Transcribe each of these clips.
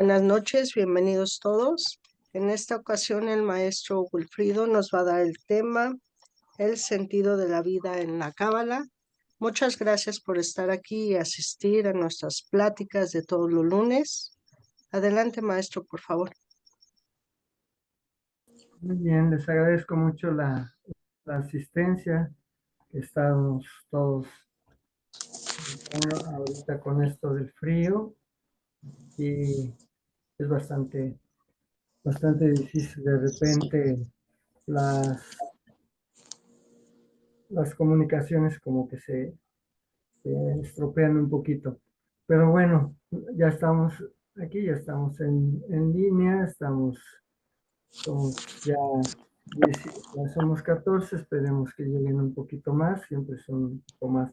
Buenas noches, bienvenidos todos. En esta ocasión el maestro Wilfrido nos va a dar el tema, el sentido de la vida en la Cábala. Muchas gracias por estar aquí y asistir a nuestras pláticas de todos los lunes. Adelante, maestro, por favor. Muy bien, les agradezco mucho la asistencia que estamos todos ahorita con esto del frío y es bastante difícil de repente las comunicaciones como que se estropean un poquito. Pero bueno, ya estamos aquí, ya estamos en línea, somos ya ya somos 14, esperemos que lleguen un poquito más, siempre son un poco más.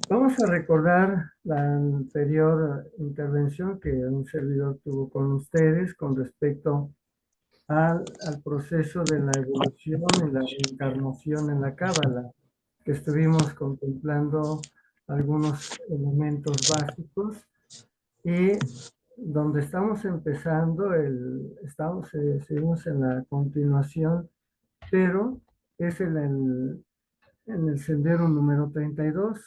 Vamos a recordar la anterior intervención que un servidor tuvo con ustedes con respecto al proceso de la evolución y la reencarnación en la Cábala, que estuvimos contemplando algunos elementos básicos y donde estamos empezando, seguimos en la continuación, pero es en el sendero número 32.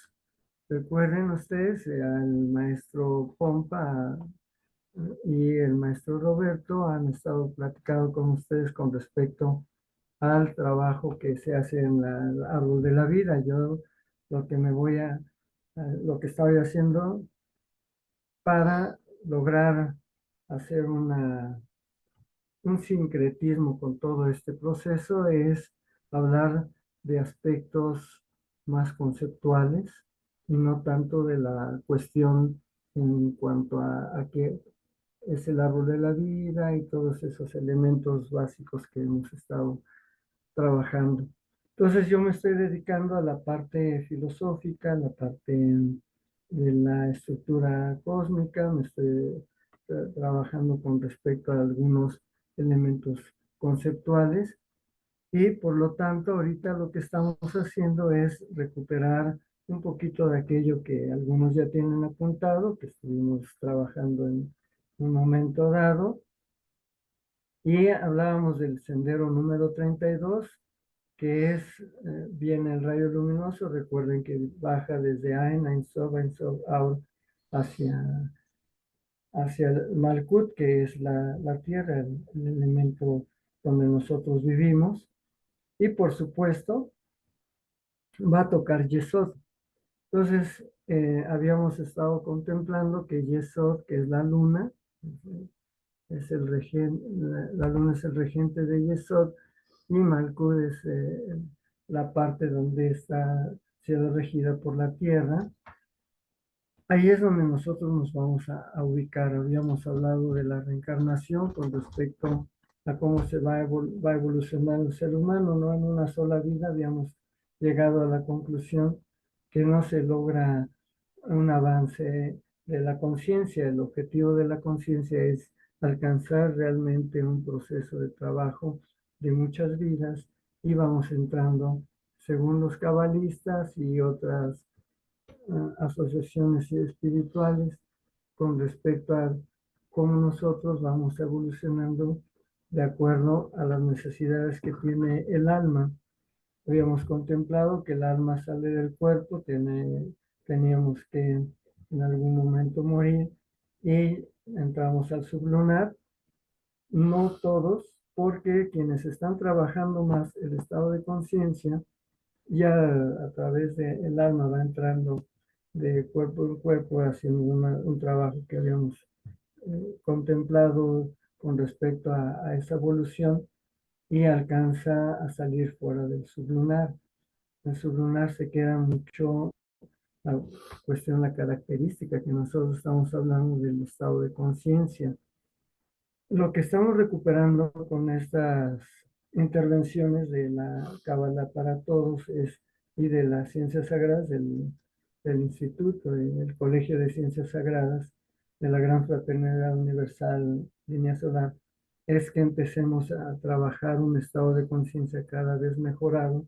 Recuerden ustedes, al maestro Pompa y el maestro Roberto han estado platicando con ustedes con respecto al trabajo que se hace en el árbol de la vida. Yo lo que me voy a, lo que estoy haciendo para lograr hacer un sincretismo con todo este proceso es hablar de aspectos más conceptuales y no tanto de la cuestión en cuanto a qué es el árbol de la vida y todos esos elementos básicos que hemos estado trabajando. Entonces yo me estoy dedicando a la parte filosófica, la parte de la estructura cósmica, me estoy trabajando con respecto a algunos elementos conceptuales y por lo tanto ahorita lo que estamos haciendo es recuperar un poquito de aquello que algunos ya tienen apuntado, que estuvimos trabajando en un momento dado y hablábamos del sendero número 32 que viene el rayo luminoso. Recuerden que baja desde Ein Sof, Aur, hacia, hacia el Malkut, que es la tierra, el elemento donde nosotros vivimos. Y por supuesto, va a tocar Yesod. Entonces, habíamos estado contemplando que Yesod, que es la luna, es el la luna es el regente de Yesod, y Malkud es la parte donde está siendo regida por la tierra. Ahí es donde nosotros nos vamos a ubicar. Habíamos hablado de la reencarnación con respecto a cómo se va a evolucionar el ser humano, ¿no? En una sola vida habíamos llegado a la conclusión que no se logra un avance de la conciencia. El objetivo de la conciencia es alcanzar realmente un proceso de trabajo de muchas vidas y vamos entrando, según los cabalistas y otras asociaciones espirituales, con respecto a cómo nosotros vamos evolucionando de acuerdo a las necesidades que tiene el alma. Habíamos contemplado que el alma sale del cuerpo, teníamos que en algún momento morir y entramos al sublunar. No todos, porque quienes están trabajando más el estado de conciencia, ya a través del alma va entrando de cuerpo en cuerpo haciendo un trabajo que habíamos contemplado con respecto a esa evolución y alcanza a salir fuera del sublunar. El sublunar se queda mucho la cuestión, la característica que nosotros estamos hablando del estado de conciencia. Lo que estamos recuperando con estas intervenciones de la Cábala para Todos y de las Ciencias Sagradas del Instituto y del Colegio de Ciencias Sagradas de la Gran Fraternidad Universal Línea Solar, es que empecemos a trabajar un estado de conciencia cada vez mejorado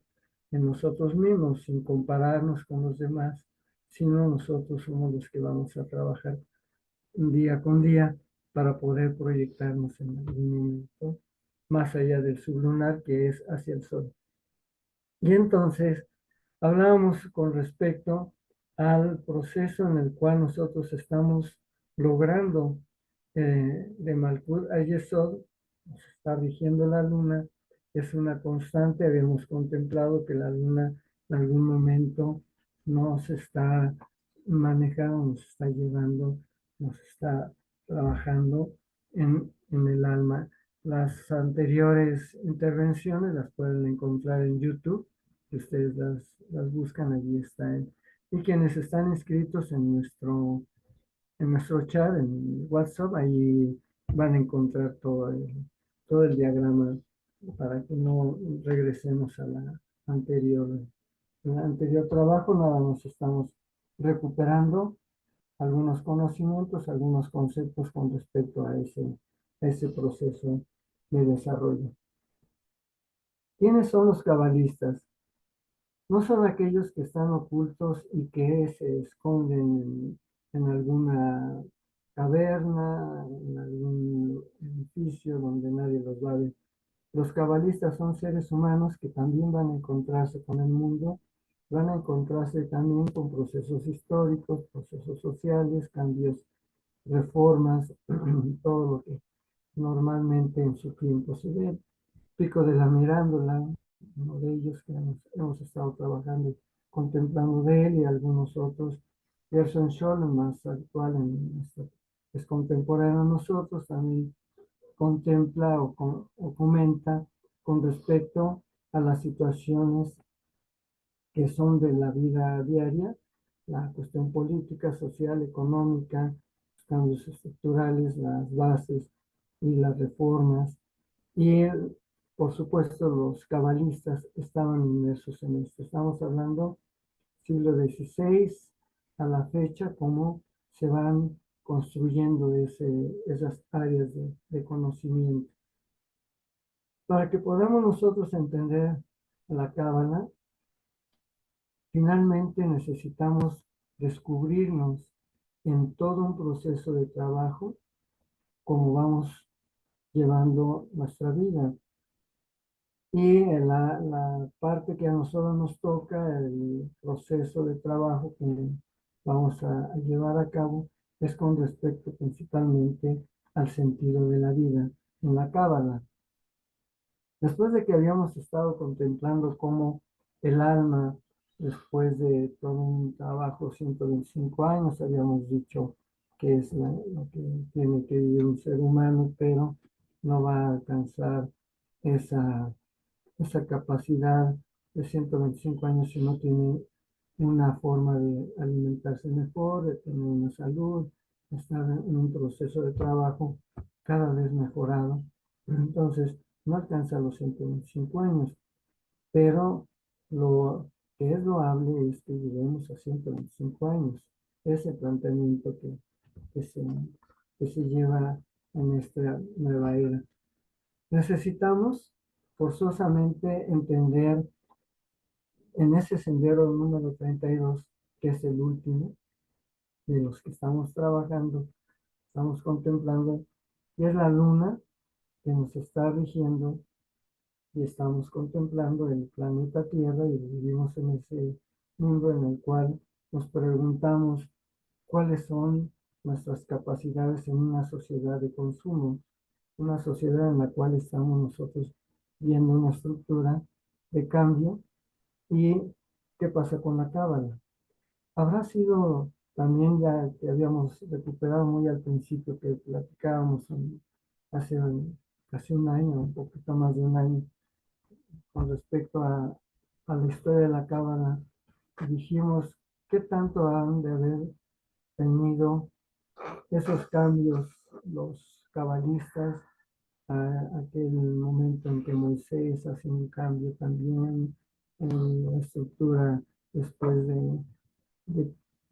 en nosotros mismos, sin compararnos con los demás, sino nosotros somos los que vamos a trabajar día con día para poder proyectarnos en algún momento más allá del sublunar, que es hacia el sol. Y entonces hablábamos con respecto al proceso en el cual nosotros estamos logrando de Malkuth a Yesod, nos está rigiendo la luna, es una constante. Habíamos contemplado que la luna en algún momento nos está manejando, nos está llevando, nos está trabajando en el alma. Las anteriores intervenciones las pueden encontrar en YouTube, si ustedes las buscan, allí están. Y quienes están inscritos en nuestro chat, en WhatsApp, ahí van a encontrar todo el diagrama para que no regresemos a el anterior trabajo. Nada más estamos recuperando algunos conocimientos, algunos conceptos con respecto a ese proceso de desarrollo. ¿Quiénes son los cabalistas? No son aquellos que están ocultos y que se esconden en alguna caverna, en algún edificio donde nadie los va a ver. Los cabalistas son seres humanos que también van a encontrarse con el mundo, van a encontrarse también con procesos históricos, procesos sociales, cambios, reformas, todo lo que normalmente en su tiempo se ve. Pico de la Mirándola, uno de ellos que hemos estado trabajando, contemplando de él, y algunos otros. Gerson Scholem, más actual, es contemporáneo a nosotros, también contempla o comenta con respecto a las situaciones que son de la vida diaria, la cuestión política, social, económica, los cambios estructurales, las bases y las reformas. Y por supuesto, los cabalistas estaban inmersos en esto. Estamos hablando siglo XVI a la fecha, cómo se van construyendo esas áreas de conocimiento. Para que podamos nosotros entender la Cábala, finalmente necesitamos descubrirnos en todo un proceso de trabajo, como vamos llevando nuestra vida. Y la parte que a nosotros nos toca, el proceso de trabajo que vamos a llevar a cabo, es con respecto principalmente al sentido de la vida en la Cábala. Después de que habíamos estado contemplando cómo el alma, después de todo un trabajo, 125 años, habíamos dicho que es lo que tiene que vivir un ser humano, pero no va a alcanzar esa capacidad de 125 años si no tiene una forma de alimentarse mejor, de tener una salud, estar en un proceso de trabajo cada vez mejorado. Entonces, no alcanza los 125 años, pero lo que es loable es que lleguemos a 125 años. Ese planteamiento que se lleva en esta nueva era. Necesitamos forzosamente entender en ese sendero número 32, que es el último de los que estamos trabajando, estamos contemplando, y es la luna que nos está rigiendo, y estamos contemplando el planeta Tierra, y vivimos en ese mundo en el cual nos preguntamos cuáles son nuestras capacidades en una sociedad de consumo, una sociedad en la cual estamos nosotros viendo una estructura de cambio. ¿Y qué pasa con la Cábala? Habrá sido también, ya que habíamos recuperado muy al principio, que platicábamos hace casi un año, un poquito más de un año, con respecto a la historia de la Cábala. Dijimos, ¿qué tanto han de haber tenido esos cambios los cabalistas, a aquel momento en que Moisés hace un cambio también en la estructura después de,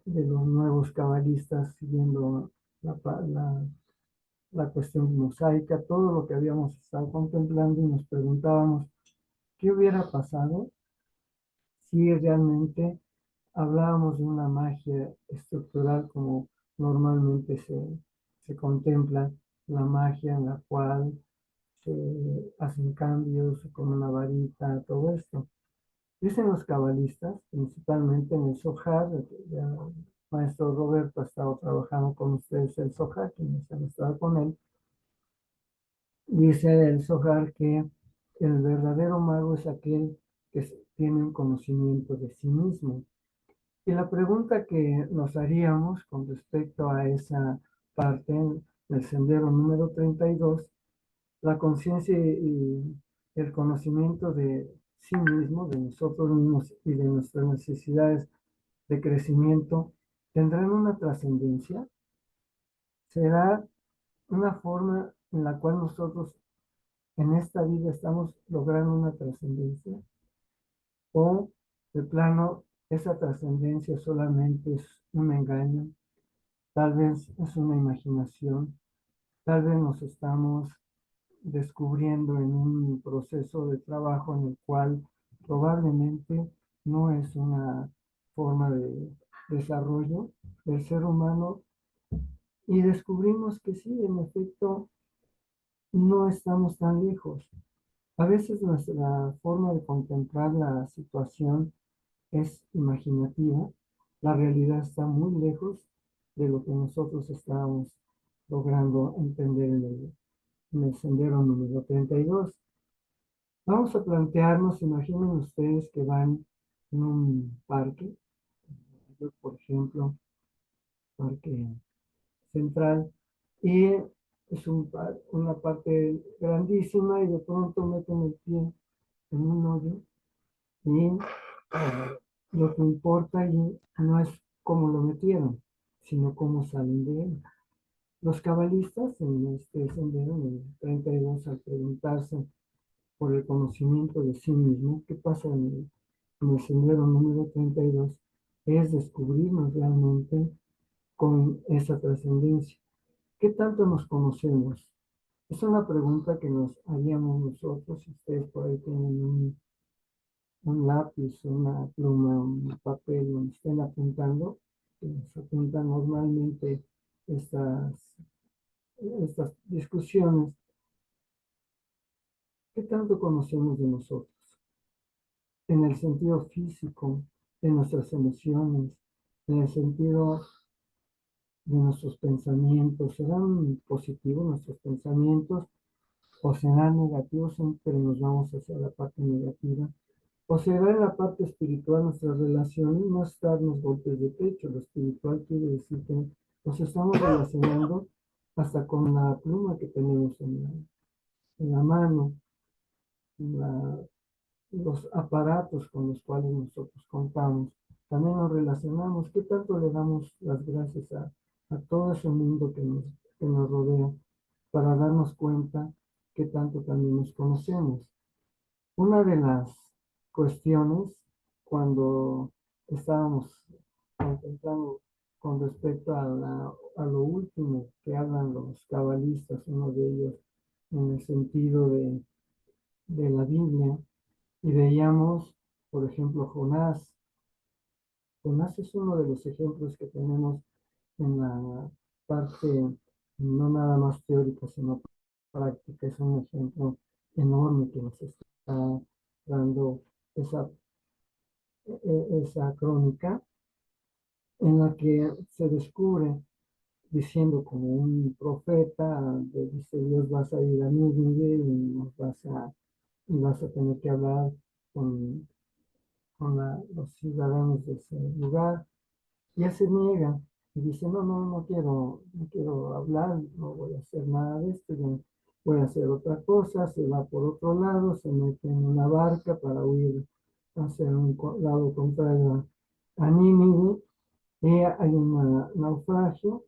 de los nuevos cabalistas, siguiendo la cuestión mosaica, todo lo que habíamos estado contemplando, y nos preguntábamos qué hubiera pasado si realmente hablábamos de una magia estructural como normalmente se contempla, la magia en la cual se hacen cambios con una varita, todo esto. Dicen los cabalistas, principalmente en el Zohar, el maestro Roberto ha estado trabajando con ustedes el Zohar, quienes han estado con él, dice el Zohar que el verdadero mago es aquel que tiene un conocimiento de sí mismo. Y la pregunta que nos haríamos con respecto a esa parte del sendero número 32, la conciencia y el conocimiento de sí mismo, de nosotros mismos y de nuestras necesidades de crecimiento, ¿tendrán una trascendencia? ¿Será una forma en la cual nosotros en esta vida estamos logrando una trascendencia? ¿O de plano esa trascendencia solamente es un engaño? Tal vez es una imaginación, tal vez nos estamos descubriendo en un proceso de trabajo en el cual probablemente no es una forma de desarrollo del ser humano y descubrimos que sí, en efecto, no estamos tan lejos. A veces nuestra forma de contemplar la situación es imaginativa, la realidad está muy lejos de lo que nosotros estábamos logrando entender en el sendero número 32. Vamos a plantearnos, imaginen ustedes que van en un parque, por ejemplo, parque central, y es una parte grandísima y de pronto meten el pie en un hoyo y lo que importa allí no es cómo lo metieron, sino cómo salen de él. Los cabalistas en este sendero, en el 32, al preguntarse por el conocimiento de sí mismo, ¿qué pasa en el sendero número 32? Es descubrirnos realmente con esa trascendencia. ¿Qué tanto nos conocemos? Es una pregunta que nos haríamos nosotros, si ustedes por ahí tienen un lápiz, una pluma, un papel donde estén apuntando, que nos apuntan normalmente estas discusiones. ¿Qué tanto conocemos de nosotros? En el sentido físico, de nuestras emociones, en el sentido de nuestros pensamientos. ¿Serán positivos nuestros pensamientos o serán negativos? Siempre nos vamos hacia la parte negativa. O será en la parte espiritual nuestras relaciones, no es darnos golpes de pecho. Lo espiritual quiere decir que nos estamos relacionando hasta con la pluma que tenemos en la mano, la, los aparatos con los cuales nosotros contamos. También nos relacionamos. ¿Qué tanto le damos las gracias a todo ese mundo que nos rodea para darnos cuenta qué tanto también nos conocemos? Una de las cuestiones cuando estábamos contemplando con respecto a lo último que hablan los cabalistas, uno de ellos en el sentido de la Biblia, y veíamos, por ejemplo, Jonás. Jonás es uno de los ejemplos que tenemos en la parte no nada más teórica, sino práctica. Es un ejemplo enorme que nos está dando esa crónica en la que se descubre diciendo como un profeta, dice Dios, vas a ir a Nínive y vas a tener que hablar con los ciudadanos de ese lugar, y él se niega y dice, no quiero hablar, no voy a hacer nada de esto, yo voy a hacer otra cosa. Se va por otro lado, se mete en una barca para huir hacia un lado contrario a Nínive, y hay un naufragio,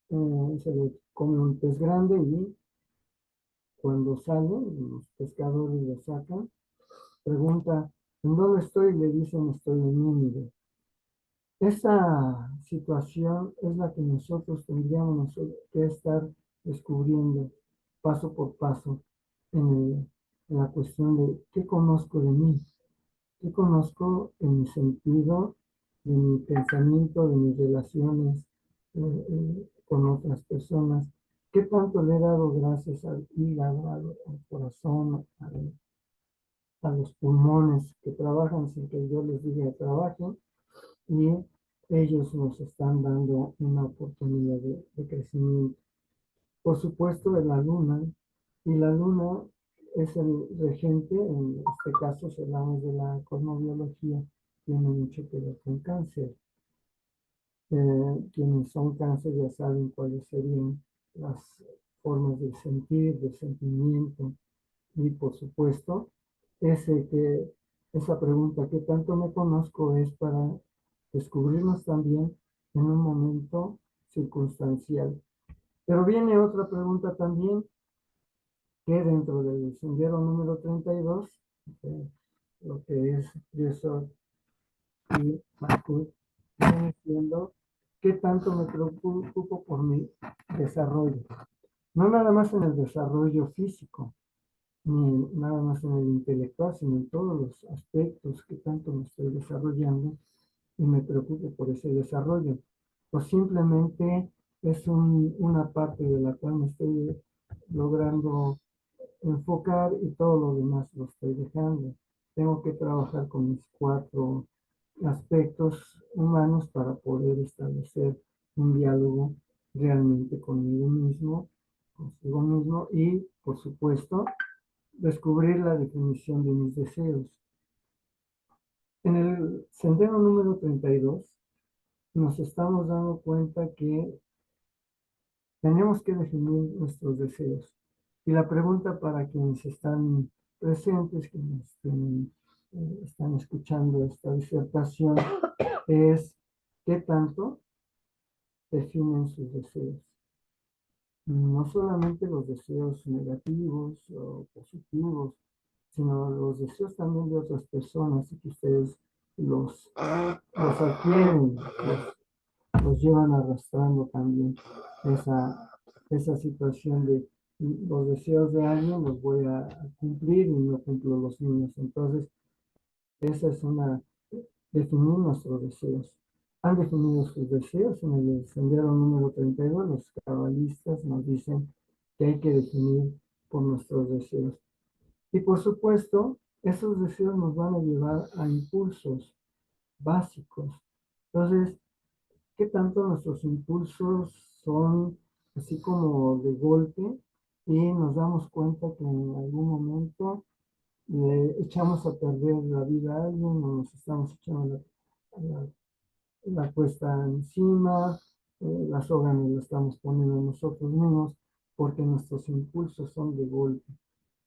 se le come un pez grande y cuando sale, los pescadores lo sacan, pregunta, ¿en dónde estoy? Le dicen, estoy en Nínive. Esa situación es la que nosotros tendríamos que estar descubriendo paso por paso en la cuestión de qué conozco de mí, qué conozco en mi sentido, de mi pensamiento, de mis relaciones con otras personas, ¿Qué tanto le he dado gracias al hígado, al corazón, a los pulmones que trabajan sin que yo les diga que trabajen? Y ellos nos están dando una oportunidad de crecimiento. Por supuesto, de la luna, y la luna es el regente, en este caso, si hablamos de la cosmobiología, tiene mucho que ver con cáncer. Quienes son cáncer ya saben cuáles serían las formas de sentir, de sentimiento, y por supuesto, esa pregunta, ¿qué tanto me conozco?, es para descubrirnos también en un momento circunstancial. Pero viene otra pregunta también, que dentro del sendero número 32, lo que es Yesod y Malkut, viene siendo qué tanto me preocupo por mi desarrollo. No nada más en el desarrollo físico, ni nada más en el intelectual, sino en todos los aspectos que tanto me estoy desarrollando y me preocupo por ese desarrollo. O simplemente es una parte de la cual me estoy logrando enfocar y todo lo demás lo estoy dejando. Tengo que trabajar con mis 4 aspectos humanos para poder establecer un diálogo realmente conmigo mismo, consigo mismo y, por supuesto, descubrir la definición de mis deseos. En el sendero número 32 nos estamos dando cuenta que tenemos que definir nuestros deseos. Y la pregunta para quienes están presentes, quienes están escuchando esta disertación, es ¿qué tanto definen sus deseos? No solamente los deseos negativos o positivos, sino los deseos también de otras personas y que ustedes los adquieren, los llevan arrastrando también esa situación de los deseos de alguien los voy a cumplir y no cumplo los míos. Entonces, esa es definir nuestros deseos. Han definido sus deseos en el sendero número 32. Los cabalistas nos dicen que hay que definir por nuestros deseos. Y por supuesto, esos deseos nos van a llevar a impulsos básicos. Entonces, ¿qué tanto nuestros impulsos son así como de golpe y nos damos cuenta que en algún momento le echamos a perder la vida a alguien o nos estamos echando la cuesta encima, la soga nos la estamos poniendo nosotros mismos porque nuestros impulsos son de golpe,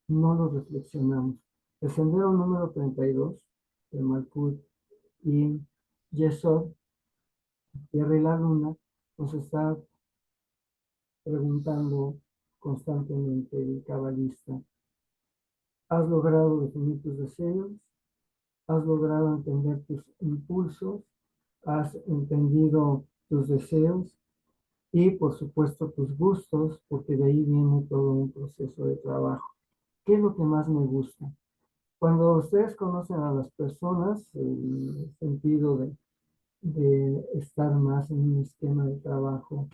no los reflexionamos? El sendero número 32 de Malkut y Yesod, Tierra y la Luna, nos está preguntando constantemente el cabalista: ¿has logrado definir tus deseos? ¿Has logrado entender tus impulsos? ¿Has entendido tus deseos? Y por supuesto tus gustos, porque de ahí viene todo un proceso de trabajo. ¿Qué es lo que más me gusta? Cuando ustedes conocen a las personas, en el sentido de estar más en un esquema de trabajo,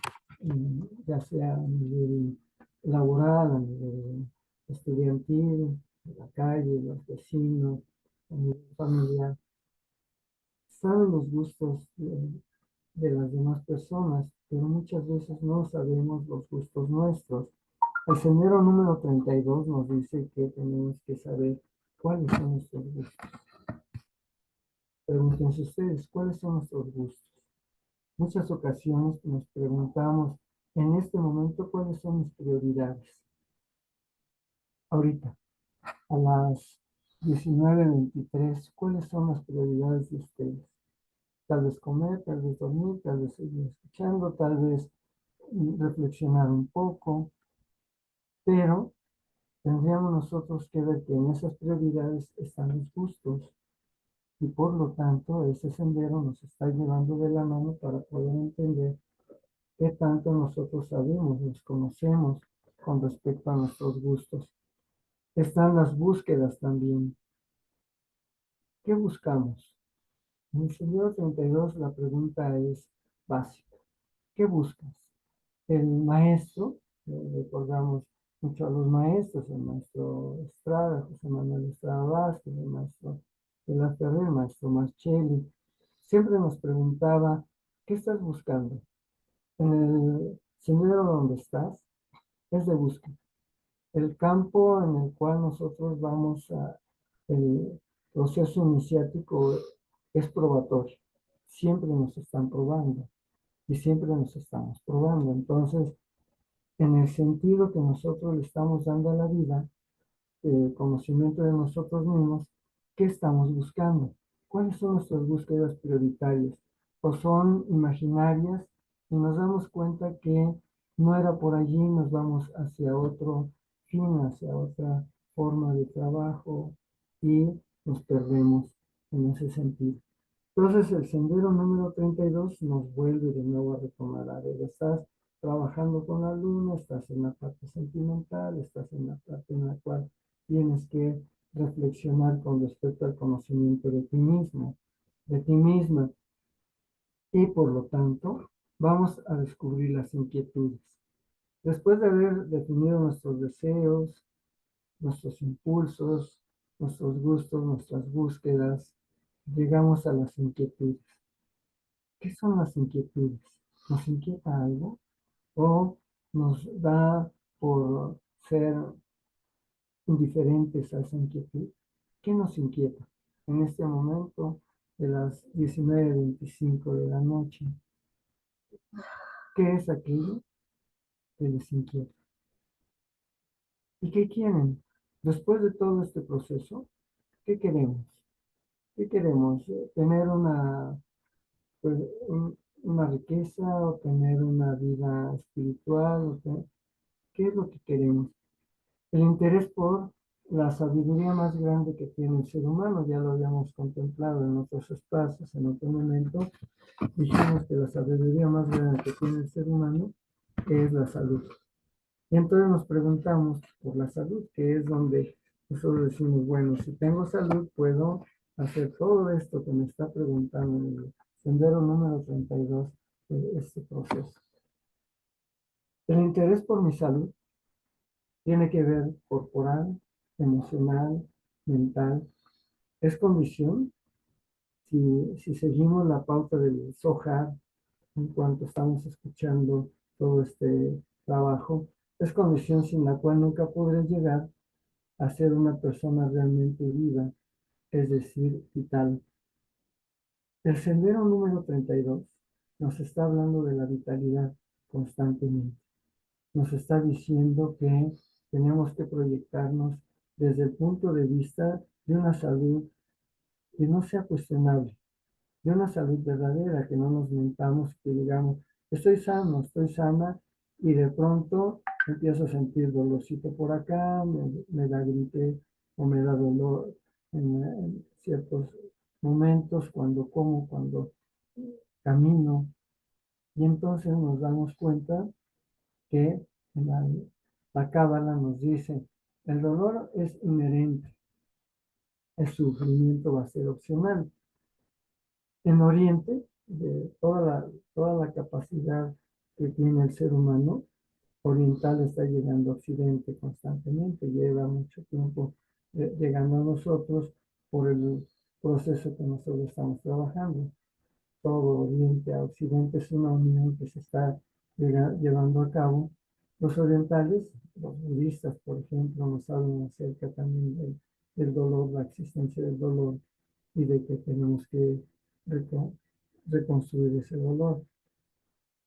ya sea a nivel laboral, a nivel estudiantil, en la calle, los vecinos, a nivel familiar, saben los gustos de las demás personas, pero muchas veces no sabemos los gustos nuestros. El sendero número 32 nos dice que tenemos que saber cuáles son nuestros gustos. Pregúntense ustedes, ¿cuáles son nuestros gustos? Muchas ocasiones nos preguntamos en este momento cuáles son mis prioridades. Ahorita, a las 19:23, ¿cuáles son las prioridades de ustedes? Tal vez comer, tal vez dormir, tal vez seguir escuchando, tal vez reflexionar un poco, pero tendríamos nosotros que ver que en esas prioridades están los gustos y por lo tanto ese sendero nos está llevando de la mano para poder entender qué tanto nosotros sabemos, nos conocemos con respecto a nuestros gustos. Están las búsquedas también. ¿Qué buscamos? En el sendero 32 la pregunta es básica. ¿Qué buscas? El maestro recordamos mucho a los maestros, el maestro Estrada, José Manuel Estrada Vázquez, el maestro de la Ferrer, el maestro Marcelli. Siempre nos preguntaba, ¿qué estás buscando? En el sendero donde estás es de búsqueda. El campo en el cual nosotros vamos a, el proceso iniciático es probatorio. Siempre nos están probando y siempre nos estamos probando. Entonces, en el sentido que nosotros le estamos dando a la vida, conocimiento de nosotros mismos, ¿qué estamos buscando? ¿Cuáles son nuestras búsquedas prioritarias? ¿O son imaginarias y nos damos cuenta que no era por allí, nos vamos hacia otro fin, hacia otra forma de trabajo y nos perdemos en ese sentido? Entonces el sendero número 32 nos vuelve de nuevo a retomar. A ver, estás trabajando con la luna, estás en la parte sentimental, estás en la parte en la cual tienes que reflexionar con respecto al conocimiento de ti mismo, de ti misma. Y por lo tanto, vamos a descubrir las inquietudes. Después de haber definido nuestros deseos, nuestros impulsos, nuestros gustos, nuestras búsquedas, llegamos a las inquietudes. ¿Qué son las inquietudes? ¿Nos inquieta algo? ¿O nos da por ser indiferentes a esa inquietud? ¿Qué nos inquieta? En este momento de las 19:25 de la noche, ¿qué es aquello que les inquieta? ¿Y qué quieren? Después de todo este proceso, ¿qué queremos? ¿Qué queremos? ¿Tener pues, una riqueza o tener una vida espiritual? ¿Qué es lo que queremos? El interés por la sabiduría más grande que tiene el ser humano, ya lo habíamos contemplado en otros espacios, en otro momento, dijimos que la sabiduría más grande que tiene el ser humano es la salud. Y entonces nos preguntamos por la salud, que es donde nosotros decimos, bueno, si tengo salud, puedo hacer todo esto que me está preguntando en el sendero número 32 de este proceso. El interés por mi salud tiene que ver corporal, emocional, mental. Es condición, si seguimos la pauta del Zohar, en cuanto estamos escuchando todo este trabajo, es condición sin la cual nunca podré llegar a ser una persona realmente viva, es decir, vital. El sendero número 32 nos está hablando de la vitalidad constantemente. Nos está diciendo que tenemos que proyectarnos desde el punto de vista de una salud que no sea cuestionable, de una salud verdadera, que no nos mentamos, que digamos, estoy sano, estoy sana, y de pronto empiezo a sentir dolorcito por acá, me da gripe o me da dolor en ciertos momentos, cuando como, cuando camino, y entonces nos damos cuenta que la Cábala nos dice, el dolor es inherente, el sufrimiento va a ser opcional. En Oriente, de toda la capacidad que tiene el ser humano, oriental está llegando a Occidente constantemente, lleva mucho tiempo llegando a nosotros por el proceso que nosotros estamos trabajando. Todo Oriente a Occidente es una unión que se está llevando a cabo. Los orientales, los budistas, por ejemplo, nos hablan acerca también del dolor, la existencia del dolor y de que tenemos que reconstruir ese dolor.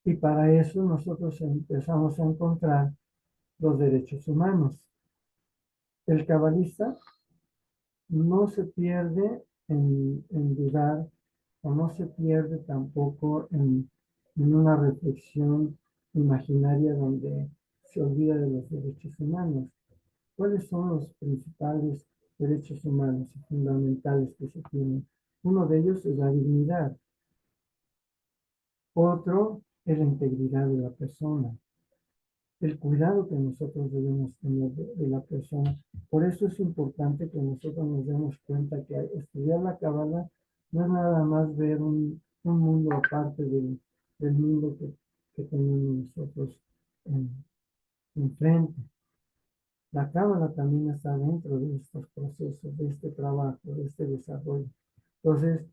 Y para eso nosotros empezamos a encontrar los derechos humanos. El cabalista no se pierde en dudar o no se pierde tampoco en una reflexión imaginaria donde se olvida de los derechos humanos. ¿Cuáles son los principales derechos humanos y fundamentales que se tienen? Uno de ellos es la dignidad. Otro es la integridad de la persona, el cuidado que nosotros debemos tener de la persona. Por eso es importante que nosotros nos demos cuenta que estudiar la Cábala no es nada más ver un mundo aparte del mundo que tenemos nosotros enfrente. La cábala también está dentro de estos procesos, de este trabajo, de este desarrollo. Entonces,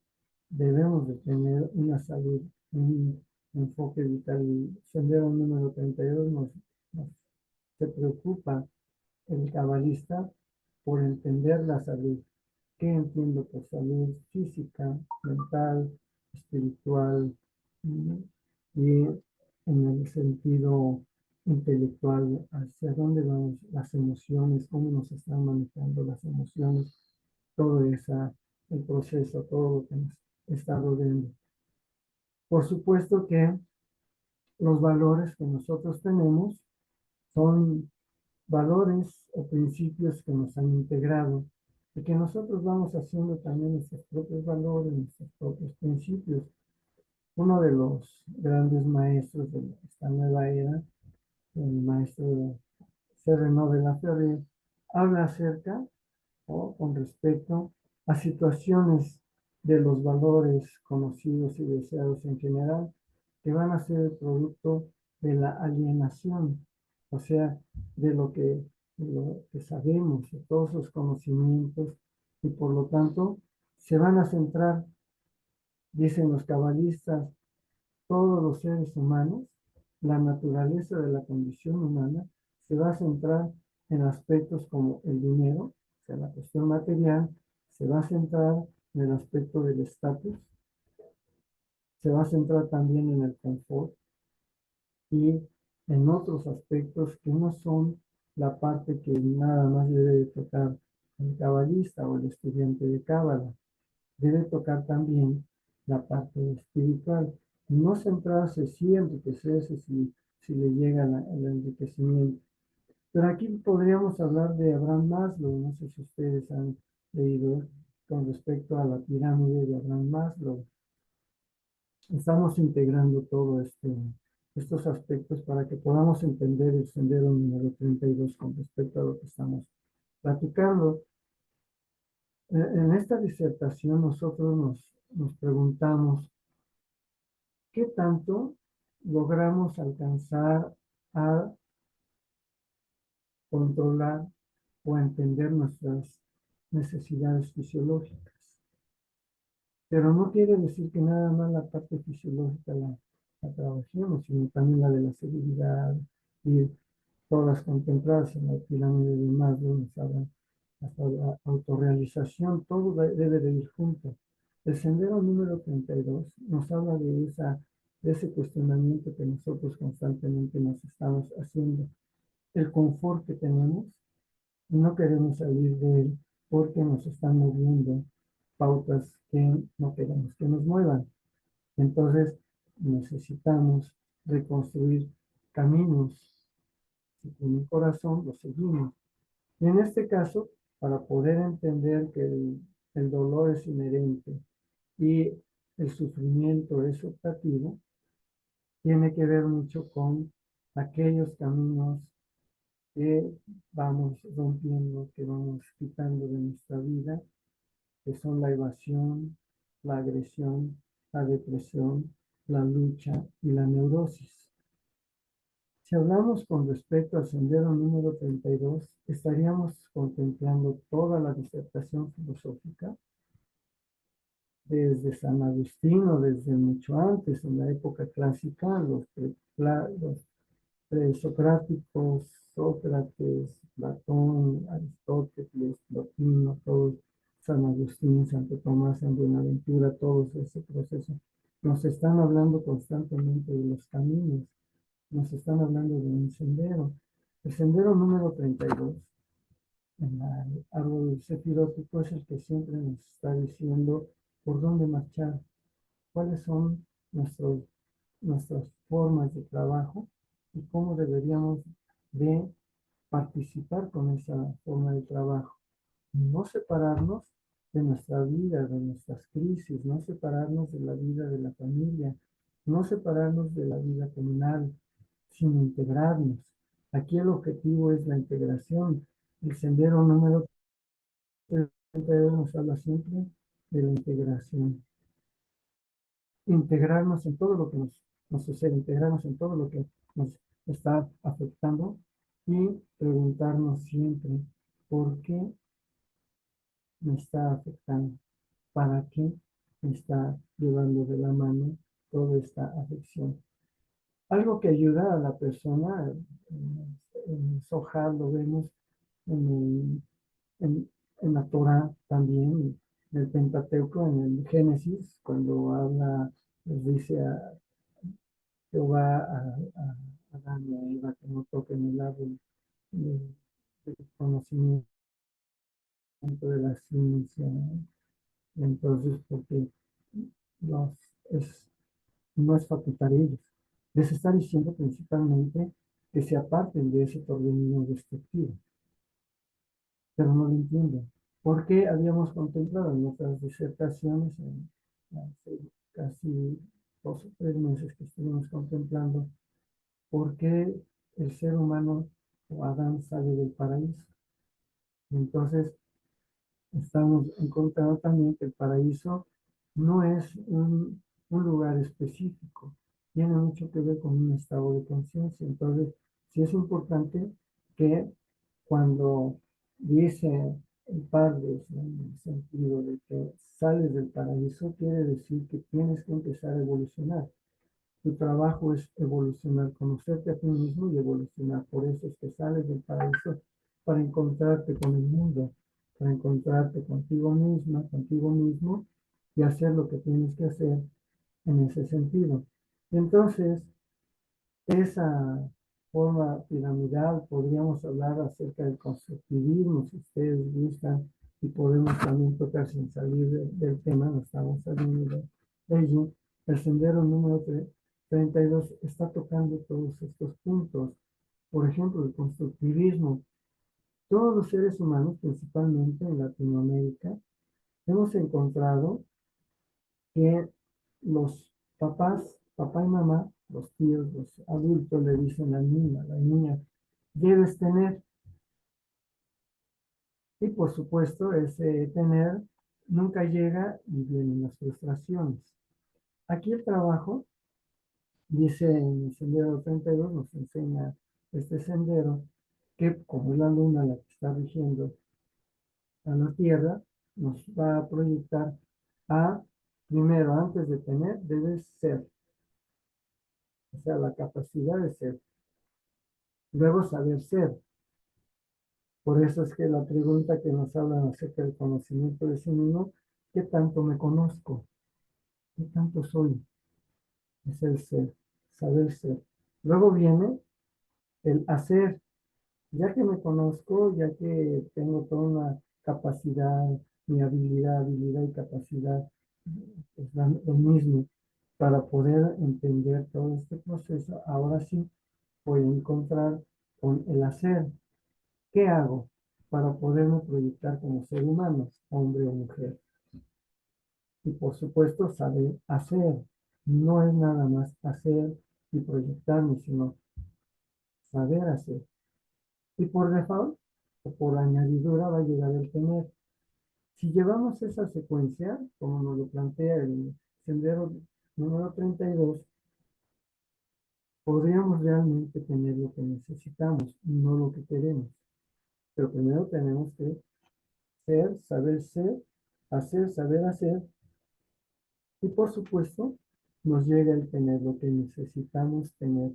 debemos de tener una salud, un enfoque vital. El sendero número 32 se preocupa el cabalista por entender la salud. ¿Qué entiendo por salud? Física, mental, espiritual, y en el sentido intelectual, hacia dónde van las emociones, cómo nos están manejando las emociones, todo esa, el proceso, todo lo que nos está rodeando. Por supuesto que los valores que nosotros tenemos son valores o principios que nos han integrado y que nosotros vamos haciendo también nuestros propios valores, nuestros propios principios. Uno de los grandes maestros de esta nueva era, el maestro Serrano de la Ferre, habla acerca o con respecto a situaciones de los valores conocidos y deseados en general que van a ser el producto de la alienación, o sea, de lo que sabemos, de todos los conocimientos, y por lo tanto se van a centrar, dicen los cabalistas, todos los seres humanos, la naturaleza de la condición humana se va a centrar en aspectos como el dinero, o sea, la cuestión material, se va a centrar en el aspecto del estatus, se va a centrar también en el confort y en otros aspectos que no son la parte que nada más debe de tocar el cabalista o el estudiante de cábala. Debe tocar también la parte espiritual. No centrarse, sí enriquecerse si le llega el enriquecimiento. Pero aquí podríamos hablar de Abraham Maslow. No sé si ustedes han leído con respecto a la pirámide de Abraham Maslow. Estamos integrando todos estos aspectos para que podamos entender el sendero número 32 con respecto a lo que estamos platicando. En esta disertación nosotros nos preguntamos qué tanto logramos alcanzar a controlar o entender nuestras necesidades fisiológicas. Pero no quiere decir que nada más la parte fisiológica la trabajemos, sino también la de la seguridad y todas contempladas en la pirámide de Maslow, nos hablan hasta la autorrealización, todo debe de ir junto. El sendero número 32 nos habla de ese cuestionamiento que nosotros constantemente nos estamos haciendo. El confort que tenemos, y no queremos salir de él porque nos están moviendo pautas que no queremos que nos muevan. Entonces necesitamos reconstruir caminos. Si con un corazón lo seguimos. Y en este caso, para poder entender que el dolor es inherente y el sufrimiento es optativo, tiene que ver mucho con aquellos caminos que vamos rompiendo, que vamos quitando de nuestra vida, que son la evasión, la agresión, la depresión, la lucha y la neurosis. Si hablamos con respecto al sendero número 32, estaríamos contemplando toda la disertación filosófica, desde San Agustín, desde mucho antes, en la época clásica, los presocráticos, Sócrates, Platón, Aristóteles, Plotino, todos, San Agustín, Santo Tomás, San Buenaventura, todo ese proceso, nos están hablando constantemente de los caminos, nos están hablando de un sendero. El sendero número 32, en el árbol sefirótico, es el que siempre nos está diciendo por dónde marchar, cuáles son nuestras formas de trabajo y cómo deberíamos de participar con esa forma de trabajo. No separarnos de nuestra vida, de nuestras crisis, no separarnos de la vida de la familia, no separarnos de la vida comunal, sino integrarnos. Aquí el objetivo es la integración. El sendero número 32 nos habla siempre de la integración. Integrarnos en todo lo que nos sucede, integrarnos en todo lo que nos está afectando y preguntarnos siempre, ¿por qué me está afectando? ¿Para qué me está llevando de la mano toda esta afección? Algo que ayuda a la persona, en Zohar lo vemos en, en, en la Torah también, en el Pentateuco, en el Génesis, cuando habla, les dice a Jehová, a Adán y a Eva que no toquen el árbol del conocimiento de la ciencia, ¿no? Entonces, porque los, es, no es facultad de ellos. Les está diciendo principalmente que se aparten de ese torbellino destructivo, pero no lo entienden. Porque habíamos contemplado en nuestras disertaciones, hace casi 2 o 3 meses que estuvimos contemplando, por qué el ser humano o Adán sale del paraíso. Entonces, estamos encontrando también que el paraíso no es un lugar específico, tiene mucho que ver con un estado de conciencia. Entonces, sí es importante que cuando dice el Padre, en el sentido de que sales del paraíso, quiere decir que tienes que empezar a evolucionar. Tu trabajo es evolucionar, conocerte a ti mismo y evolucionar. Por eso es que sales del paraíso para encontrarte con el mundo, para encontrarte contigo misma, contigo mismo y hacer lo que tienes que hacer en ese sentido. Entonces, esa forma piramidal, podríamos hablar acerca del constructivismo, si ustedes gustan, y podemos también tocar sin salir del tema, no estamos saliendo de ello. El sendero número 32 está tocando todos estos puntos. Por ejemplo, el constructivismo. Todos los seres humanos, principalmente en Latinoamérica, hemos encontrado que los papás, papá y mamá, los tíos, los adultos le dicen a la niña, debes tener. Y por supuesto, ese tener nunca llega y vienen las frustraciones. Aquí el trabajo, dice en el sendero 32, nos enseña este sendero, que como es la luna la que está rigiendo a la Tierra, nos va a proyectar a, primero, antes de tener, debes ser. O sea, la capacidad de ser. Luego, saber ser. Por eso es que la pregunta que nos hablan acerca del conocimiento de sí mismo, ¿qué tanto me conozco? ¿Qué tanto soy? Es el ser, saber ser. Luego viene el hacer. Ya que me conozco, ya que tengo toda una capacidad, mi habilidad y capacidad, es lo mismo. Para poder entender todo este proceso, ahora sí voy a encontrar con el hacer. ¿Qué hago para poderme proyectar como ser humano, hombre o mujer? Y por supuesto, saber hacer. No es nada más hacer y proyectarme, sino saber hacer. Y por default, o por añadidura, va a llegar el tener. Si llevamos esa secuencia, como nos lo plantea el sendero número 32, podríamos realmente tener lo que necesitamos, no lo que queremos. Pero primero tenemos que ser, hacer, saber hacer, y por supuesto nos llega el tener lo que necesitamos tener,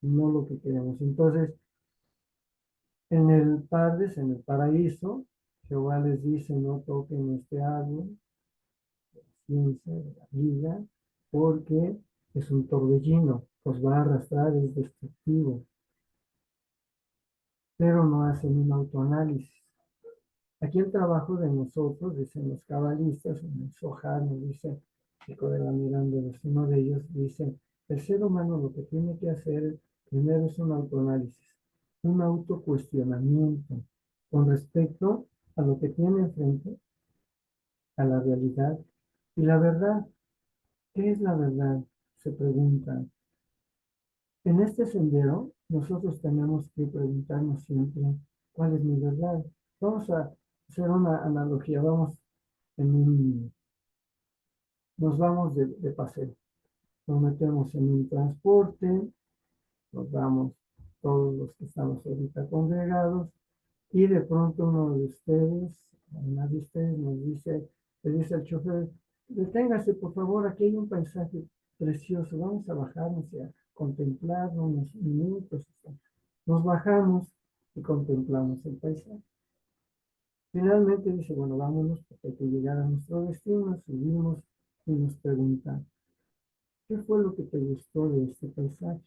no lo que queremos. Entonces, en el Pardes, en el paraíso, Jehová les dice, no toquen este árbol, de la ciencia, de la vida, porque es un torbellino, os va a arrastrar, es destructivo, pero no hacen un autoanálisis. Aquí el trabajo de nosotros, dicen los cabalistas, en el Zohar nos dice, Chico de la Mirándolos, uno de ellos dice, el ser humano lo que tiene que hacer primero es un autoanálisis, un autocuestionamiento con respecto a lo que tiene enfrente, a la realidad. Y la verdad, ¿qué es la verdad? Se preguntan. En este sendero, nosotros tenemos que preguntarnos siempre, ¿cuál es mi verdad? Vamos a hacer una analogía, nos vamos de paseo, nos metemos en un transporte, nos vamos todos los que estamos ahorita congregados, y de pronto uno de ustedes, una de ustedes nos dice, le dice al chofer, deténgase por favor, aquí hay un paisaje precioso, vamos a bajarnos y a contemplarlo unos minutos. Nos bajamos y contemplamos el paisaje. Finalmente dice, bueno, vámonos porque hay que llegar a nuestro destino, subimos y nos preguntan, ¿qué fue lo que te gustó de este paisaje?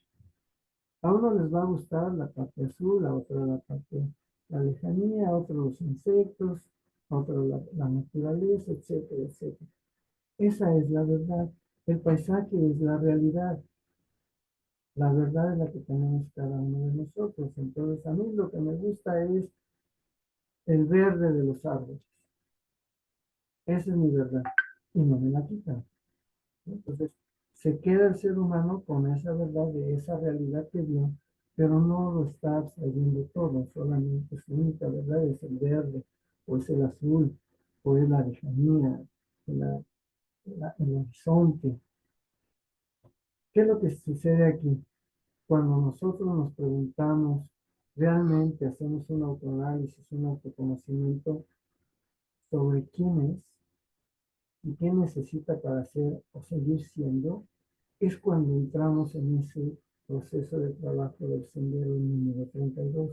A uno les va a gustar la parte azul, a otro la parte, la lejanía, a otro los insectos, a otro la naturaleza, etcétera, etcétera. Esa es la verdad. El paisaje es la realidad. La verdad es la que tenemos cada uno de nosotros. Entonces, a mí lo que me gusta es el verde de los árboles. Esa es mi verdad. Y no me la quitan. Entonces, se queda el ser humano con esa verdad de esa realidad que vio, pero no lo está abstrayendo todo, solamente su única verdad es el verde, o es el azul, o es la lejanía, el horizonte. ¿Qué es lo que sucede aquí? Cuando nosotros nos preguntamos, realmente hacemos un autoanálisis, un autoconocimiento sobre quién es y qué necesita para ser o seguir siendo, es cuando entramos en ese proceso de trabajo del sendero número 32.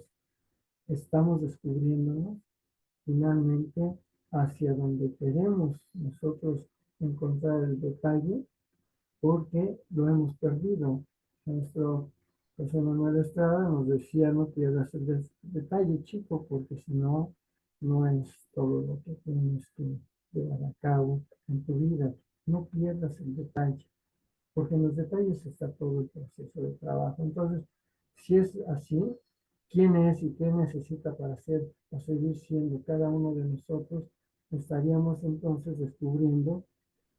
Estamos descubriéndonos finalmente hacia donde queremos nosotros encontrar el detalle porque lo hemos perdido. Nuestro José Manuel Estrada nos decía, no pierdas el detalle, chico, porque si no, no es todo lo que tienes que llevar a cabo en tu vida. No pierdas el detalle, porque en los detalles está todo el proceso de trabajo. Entonces, si es así, ¿quién es y qué necesita para ser o seguir siendo cada uno de nosotros? Estaríamos entonces descubriendo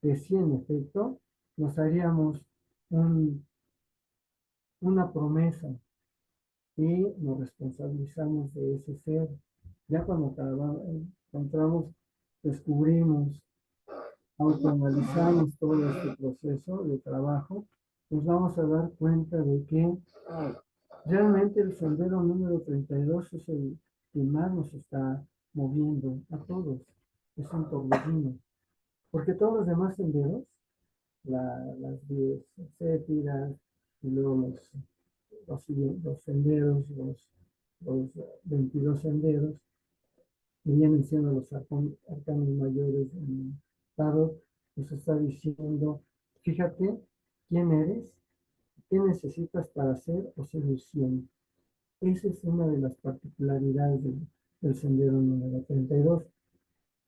que sí, en efecto, nos haríamos un, una promesa y nos responsabilizamos de ese ser. Ya cuando encontramos, descubrimos, autoanalizamos todo este proceso de trabajo, nos vamos a dar cuenta de que realmente el sendero número 32 es el que más nos está moviendo a todos. Es un torbellino. Porque todos los demás senderos, las 10 céfiras, y luego los senderos, los 22 senderos, que vienen siendo los arcanos mayores en Tarot, nos está diciendo, fíjate quién eres, qué necesitas para ser o seguir siendo. Esa es una de las particularidades del sendero número 32.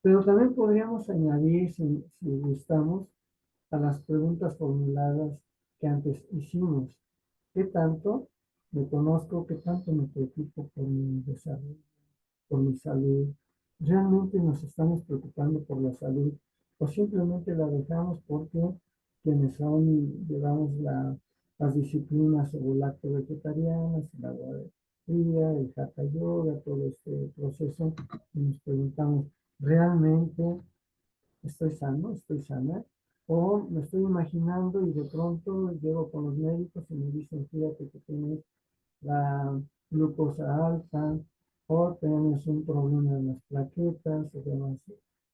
Pero también podríamos añadir, si gustamos, a las preguntas formuladas que antes hicimos. ¿Qué tanto me conozco? ¿Qué tanto me preocupo por mi desarrollo, por mi salud? ¿Realmente nos estamos preocupando por la salud o simplemente la dejamos porque quienes llevamos las disciplinas o lacto vegetarianas, el agua fría, el hatha yoga, todo este proceso, y nos preguntamos, ¿realmente estoy sano, estoy sana? O me estoy imaginando y de pronto llego con los médicos y me dicen, fíjate que tienes la glucosa alta o tienes un problema en las plaquetas o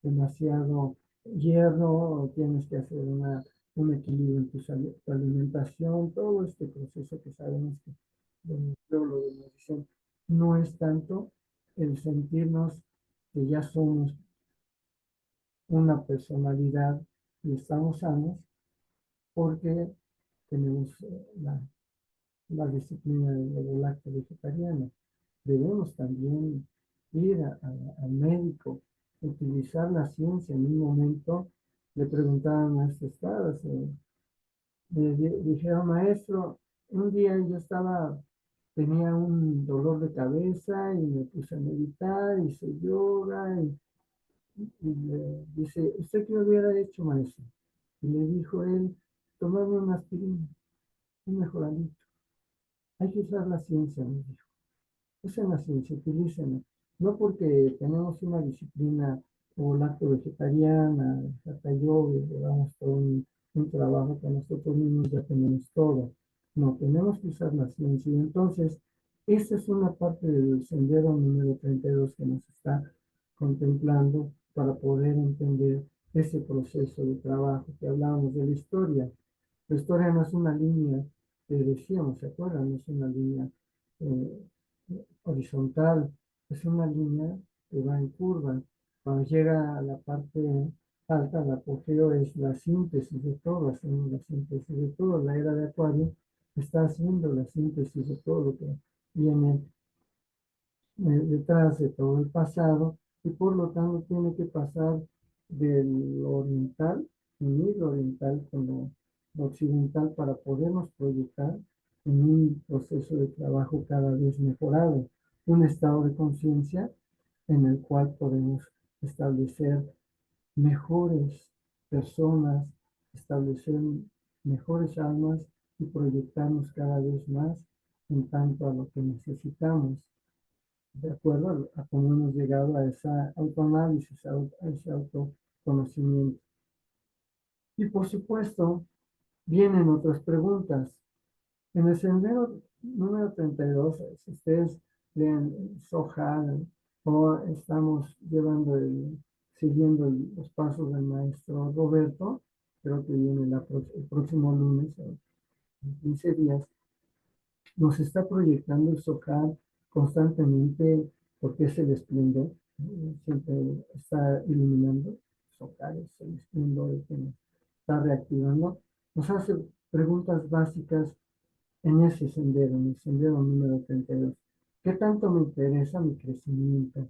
demasiado hierro o tienes que hacer un equilibrio en tu alimentación, todo este proceso que sabemos que luego lo de nutrición no es tanto el sentirnos que ya somos una personalidad y estamos sanos porque tenemos la disciplina del lacto vegetariano. Debemos también ir al médico, utilizar la ciencia. En un momento le preguntaban a estas estadas, le dijeron, maestro, un día yo tenía un dolor de cabeza y me puse a meditar, hice yoga y le dice, ¿usted qué hubiera hecho, maestro? Y le dijo él, tomarme una aspirina, un mejoralito. Hay que usar la ciencia, me dijo. Usen la ciencia, utilícenla. No porque tenemos una disciplina o lacto vegetariana, hatha yoga, llevamos todo un trabajo que nosotros mismos ya tenemos todo. No, tenemos que usar la ciencia. Y entonces, Esa es una parte del sendero número 32 que nos está contemplando para poder entender ese proceso de trabajo que hablábamos de la historia. La historia no es una línea que decíamos, ¿se acuerdan? No es una línea eh, horizontal, es una línea que va en curva. Cuando llega a la parte alta, el apogeo es la síntesis de todo, hacemos la síntesis de todo. La era de Acuario está haciendo la síntesis de todo lo que viene detrás de todo el pasado y por lo tanto tiene que pasar del oriental, unir lo oriental con lo occidental para podernos proyectar en un proceso de trabajo cada vez mejorado, un estado de conciencia en el cual podemos establecer mejores personas, establecer mejores almas y proyectarnos cada vez más en tanto a lo que necesitamos de acuerdo a cómo hemos llegado a esa autoanálisis, a ese autoconocimiento. Y por supuesto, vienen otras preguntas. En el sendero número 32, si ustedes leen Sohar o estamos siguiendo los pasos del maestro Roberto, creo que viene el próximo lunes, en 15 días, nos está proyectando el Sohar constantemente porque es el esplendor, siempre está iluminando. El Sohar es el esplendor que nos está reactivando. Nos hace preguntas básicas en ese sendero, en el sendero número 32. ¿Qué tanto me interesa mi crecimiento?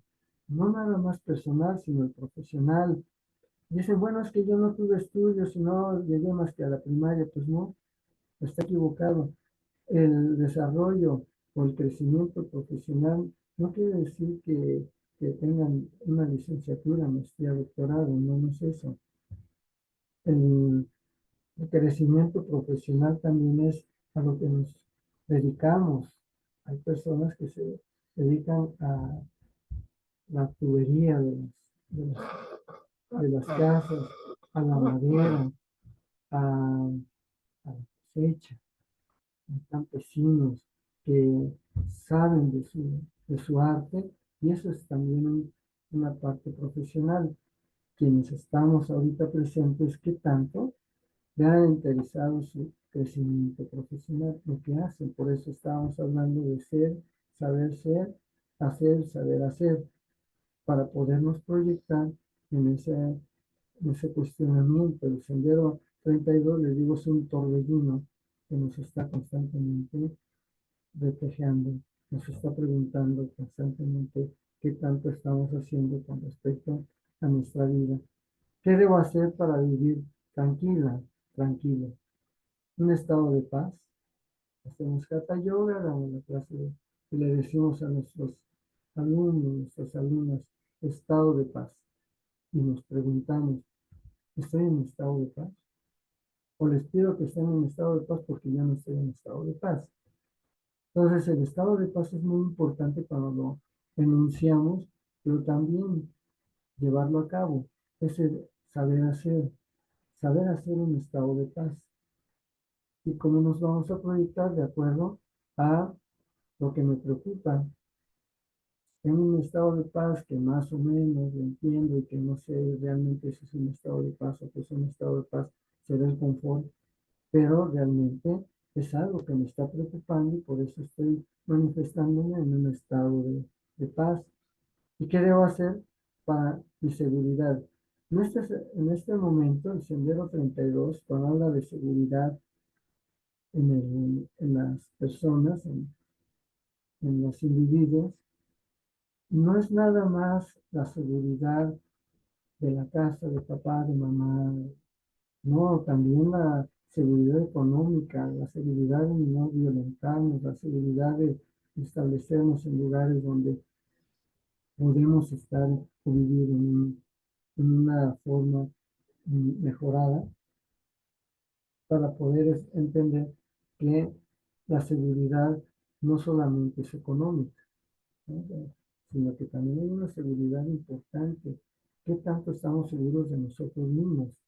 No nada más personal, sino el profesional. Dicen, bueno, es que yo no tuve estudios y no llegué más que a la primaria. Pues no, está equivocado. El desarrollo o el crecimiento profesional no quiere decir que tengan una licenciatura, maestría, doctorado, no, no es eso. El, el crecimiento profesional también es a lo que nos dedicamos. Hay personas que se dedican a la tubería de las casas, a la madera, a la cosecha, campesinos que saben de su arte y eso es también una parte profesional. Quienes estamos ahorita presentes, ¿qué tanto le ha interesado su crecimiento profesional, lo que hacen? Por eso estábamos hablando de ser, hacer, saber hacer, para podernos proyectar en ese cuestionamiento. El sendero 32, les digo, es un torbellino que nos está constantemente reflejando, nos está preguntando constantemente qué tanto estamos haciendo con respecto a nuestra vida. ¿Qué debo hacer para vivir tranquila, tranquilo? Un estado de paz. Hacemos Hatha Yoga, damos la clase y le decimos a nuestros alumnos, nuestras alumnas, estado de paz. Y nos preguntamos, ¿estoy en estado de paz? O les pido que estén en estado de paz porque yo no estoy en estado de paz. Entonces, el estado de paz es muy importante cuando lo enunciamos, pero también llevarlo a cabo. Es el saber hacer un estado de paz. Y cómo nos vamos a proyectar de acuerdo a lo que me preocupa. En un estado de paz que más o menos lo entiendo y que no sé realmente si es un estado de paz o que es un estado de paz, será el confort, pero realmente es algo que me está preocupando y por eso estoy manifestándome en un estado de paz. ¿Y qué debo hacer para mi seguridad? En este momento, el Sendero 32, cuando habla de seguridad en las personas, en los individuos, no es nada más la seguridad de la casa, de papá, de mamá, no, también la seguridad económica, la seguridad de no violentarnos, la seguridad de establecernos en lugares donde podemos estar o vivir en una forma mejorada para poder entender que la seguridad no solamente es económica, ¿no? Sino que también hay una seguridad importante. ¿Qué tanto estamos seguros de nosotros mismos?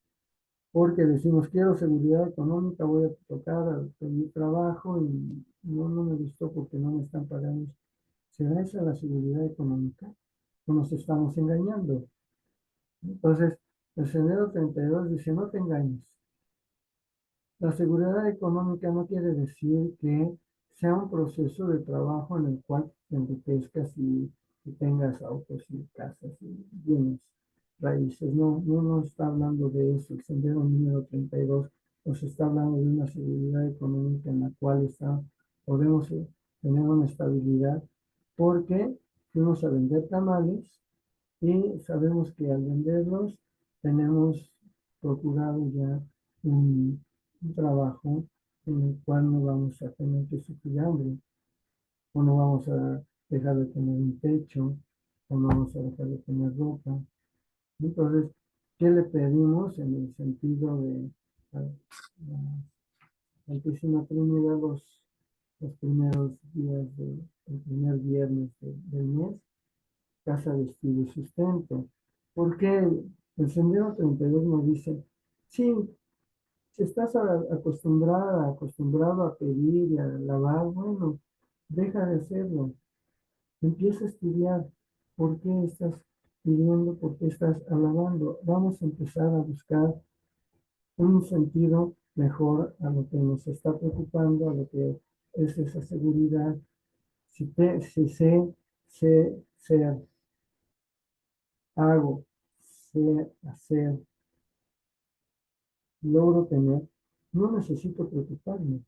porque decimos, quiero seguridad económica, voy a tocar a pedir trabajo y no me gustó porque no me están pagando. ¿Será esa la seguridad económica? ¿O nos estamos engañando? Entonces, el Sendero 32 dice, no te engañes. La seguridad económica no quiere decir que sea un proceso de trabajo en el cual te enriquezcas y tengas autos y casas y bienes raíces. No está hablando de eso. El sendero número 32 nos está hablando de una seguridad económica en la cual podemos tener una estabilidad porque fuimos a vender tamales y sabemos que al venderlos tenemos procurado ya un trabajo en el cual no vamos a tener que sufrir hambre, o no vamos a dejar de tener un techo, o no vamos a dejar de tener ropa. Entonces, ¿qué le pedimos en el sentido de la Santísima Trinidad los primeros días el primer viernes del mes? Casa, vestido y sustento. Porque el Sendero 32 nos dice, sí, si estás acostumbrado a pedir y a alabar, bueno, deja de hacerlo. Empieza a estudiar por qué estás pidiendo, por qué estás alabando. Vamos a empezar a buscar un sentido mejor a lo que nos está preocupando, a lo que es esa seguridad. Si sé ser, hago, sé hacer, logro tener, no necesito preocuparme.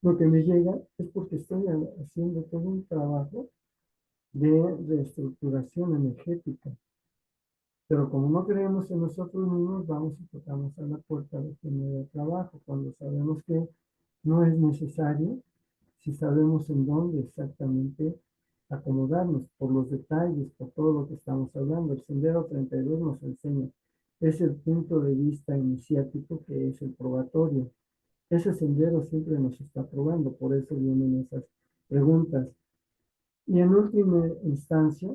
Lo que me llega es porque estoy haciendo todo un trabajo de reestructuración energética. Pero como no creemos en nosotros mismos, vamos y tocamos a la puerta de que no haya trabajo, cuando sabemos que no es necesario, si sabemos en dónde exactamente acomodarnos, por los detalles, por todo lo que estamos hablando. El Sendero 32 nos enseña, es el punto de vista iniciático que es el probatorio. Ese sendero siempre nos está probando, por eso vienen esas preguntas. Y en última instancia,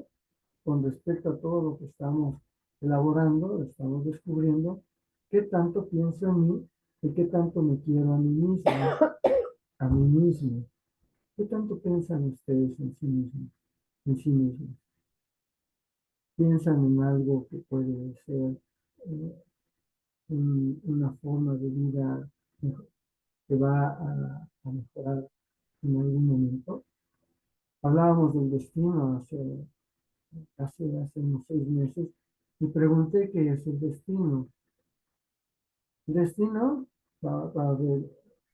con respecto a todo lo que estamos elaborando, estamos descubriendo qué tanto pienso en mí y qué tanto me quiero a mí mismo, a mí mismo. ¿Qué tanto piensan ustedes en sí mismos? En sí mismos. ¿Piensan en algo que puede ser una forma de vida que va a mejorar en algún momento? Hablábamos del destino hace unos 6 meses y pregunté qué es el destino. El destino, para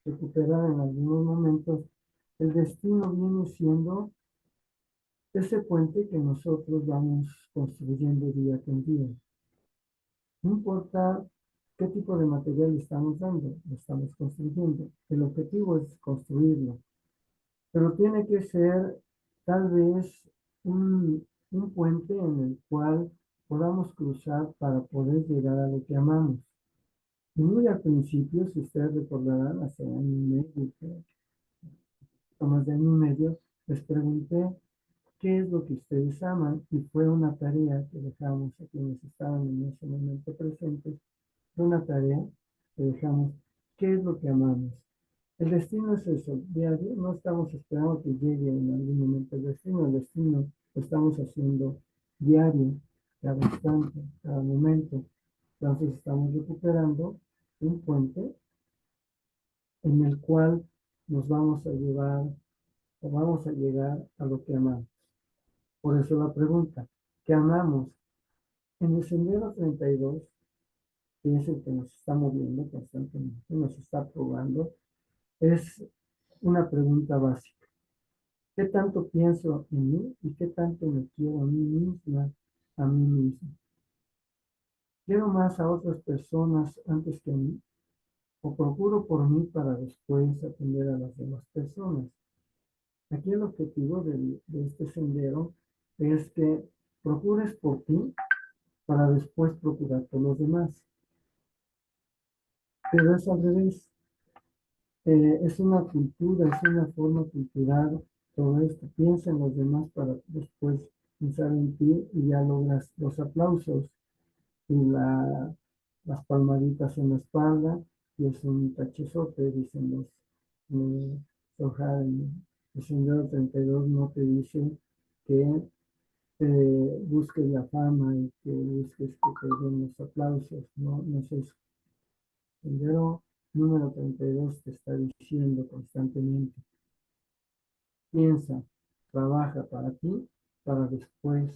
recuperar en algunos momentos, el destino viene siendo ese puente que nosotros vamos construyendo día con día. No importa qué tipo de material estamos dando, lo estamos construyendo. El objetivo es construirlo, pero tiene que ser tal vez un puente en el cual podamos cruzar para poder llegar a lo que amamos. Y muy al principio, si ustedes recordarán, hace año y medio, más de año y medio, les pregunté qué es lo que ustedes aman y fue una tarea que dejamos a quienes estaban en ese momento presentes, fue una tarea que dejamos, qué es lo que amamos. El destino es eso, diario, no estamos esperando que llegue en algún momento el destino lo estamos haciendo diario, cada instante, cada momento. Entonces estamos recuperando un puente en el cual nos vamos a llevar o vamos a llegar a lo que amamos. Por eso la pregunta, ¿qué amamos? En el Sendero 32, que es el que nos está moviendo constantemente, nos está probando, es una pregunta básica. ¿Qué tanto pienso en mí y qué tanto me quiero a mí misma, a mí mismo? ¿Quiero más a otras personas antes que a mí? ¿O procuro por mí para después atender a las demás personas? Aquí el objetivo de este sendero es que procures por ti para después procurar por los demás. Pero es al revés. Es una cultura, es una forma cultural, todo esto. Piensa en los demás para después pensar en ti y ya logras los aplausos y las palmaditas en la espalda, y es un tachezote, dicen los Zohar, el Sendero 32 no te dice que busques la fama y que busques que te den los aplausos, no, no es eso. El sendero número 32 te está diciendo constantemente, piensa, trabaja para ti, para después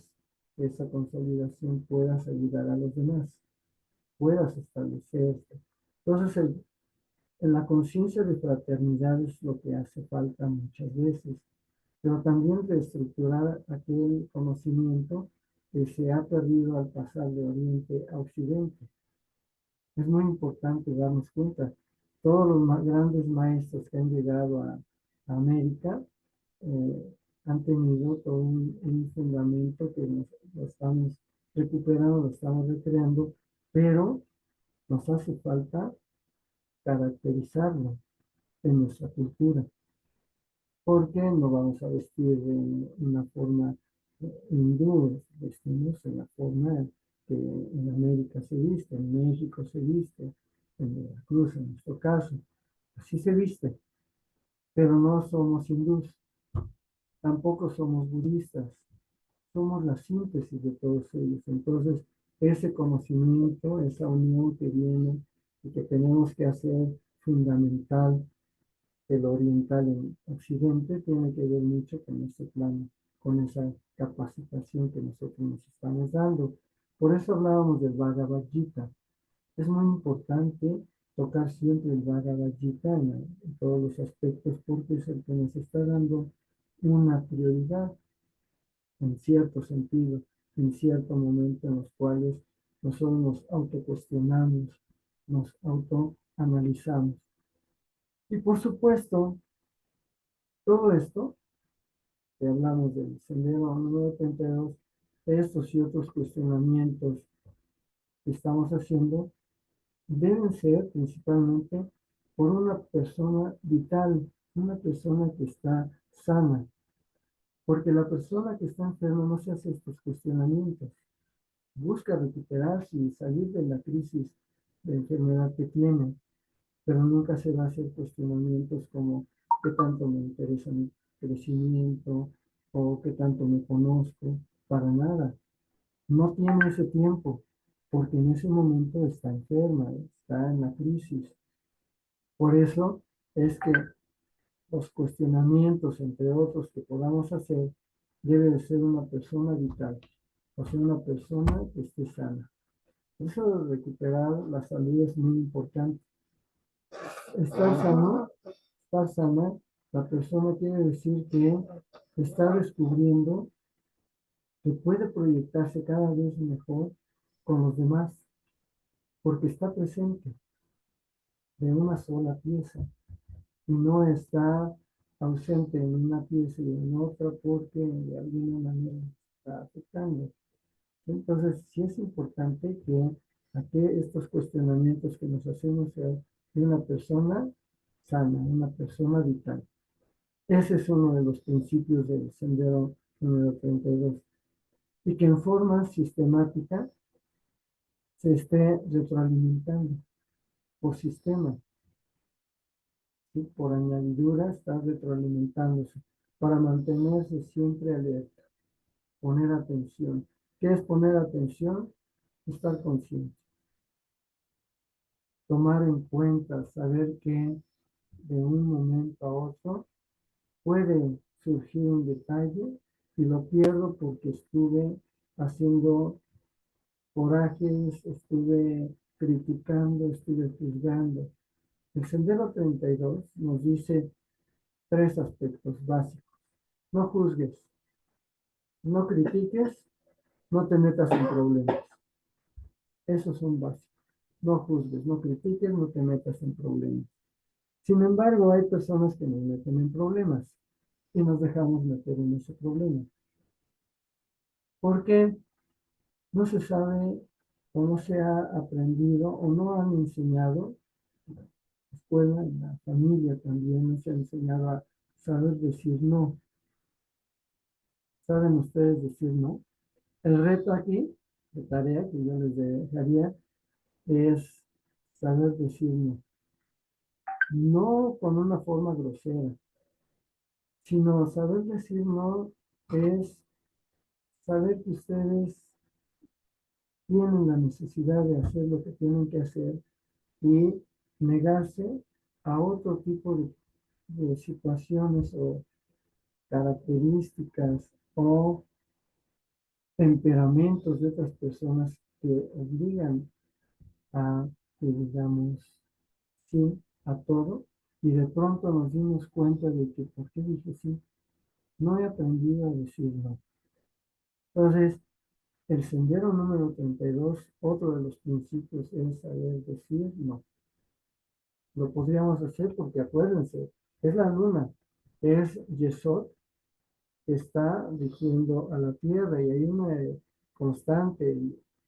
que esa consolidación puedas ayudar a los demás, puedas establecerte. Entonces, en la conciencia de fraternidad es lo que hace falta muchas veces, pero también reestructurar aquel conocimiento que se ha perdido al pasar de Oriente a Occidente. Es muy importante darnos cuenta. Todos los grandes maestros que han llegado a América han tenido todo un fundamento que lo estamos recuperando, lo estamos recreando, pero nos hace falta caracterizarlo en nuestra cultura, porque no vamos a vestir de una forma hindú, vestimos en la forma que en América se viste, en México se viste, en Veracruz en nuestro caso, así se viste, pero no somos hindús, tampoco somos budistas, somos la síntesis de todos ellos. Entonces, ese conocimiento, esa unión que viene y que tenemos que hacer fundamental el oriental en Occidente, tiene que ver mucho con ese plano, con esa capacitación que nosotros nos estamos dando. Por eso hablábamos del Bhagavad Gita. Es muy importante tocar siempre el Bhagavad Gita en todos los aspectos, porque es el que nos está dando una prioridad en cierto sentido, en cierto momento en los cuales nosotros nos autocuestionamos, nos autoanalizamos. Y por supuesto, todo esto, que hablamos del sendero número 32, estos y otros cuestionamientos que estamos haciendo, deben ser principalmente por una persona vital, una persona que está sana, porque la persona que está enferma no se hace estos cuestionamientos, busca recuperarse y salir de la crisis de enfermedad que tiene, pero nunca se va a hacer cuestionamientos como qué tanto me interesa mi crecimiento o qué tanto me conozco, para nada. No tiene ese tiempo, porque en ese momento está enferma, está en la crisis. Por eso es que los cuestionamientos, entre otros, que podamos hacer, debe de ser una persona vital, o sea, una persona que esté sana. Eso de recuperar la salud es muy importante. Estar sano, estar sana, la persona quiere decir que está descubriendo que puede proyectarse cada vez mejor con los demás, porque está presente de una sola pieza y no está ausente en una pieza y en otra porque de alguna manera está afectando. Entonces, sí es importante que aquí estos cuestionamientos que nos hacemos sean de una persona sana, una persona vital. Ese es uno de los principios del sendero número 32. Y que en forma sistemática se esté retroalimentando por sistema, ¿sí? Por añadidura está retroalimentándose para mantenerse siempre alerta, poner atención. ¿Qué es poner atención? Estar consciente, tomar en cuenta, saber que de un momento a otro puede surgir un detalle y lo pierdo porque estuve haciendo corajes, estuve criticando, estuve juzgando. El Sendero 32 nos dice tres aspectos básicos. No juzgues, no critiques, no te metas en problemas. Esos son básicos. No juzgues, no critiques, no te metas en problemas. Sin embargo, hay personas que nos meten en problemas y nos dejamos meter en ese problema. Porque no se sabe o no se ha aprendido o no han enseñado, en la escuela, en la familia también no se ha enseñado a saber decir no. ¿Saben ustedes decir no? El reto aquí, de tarea que yo les dejaría, es saber decir no. No con una forma grosera, sino saber decir no es saber que ustedes tienen la necesidad de hacer lo que tienen que hacer y negarse a otro tipo de situaciones o características o temperamentos de otras personas que obligan a que digamos sí a todo y de pronto nos dimos cuenta de que ¿por qué dije sí? No he aprendido a decir no. Entonces, el sendero número 32, otro de los principios es saber decir no. Lo podríamos hacer porque acuérdense, es la luna, es Yesod que está rigiendo a la Tierra y hay una constante,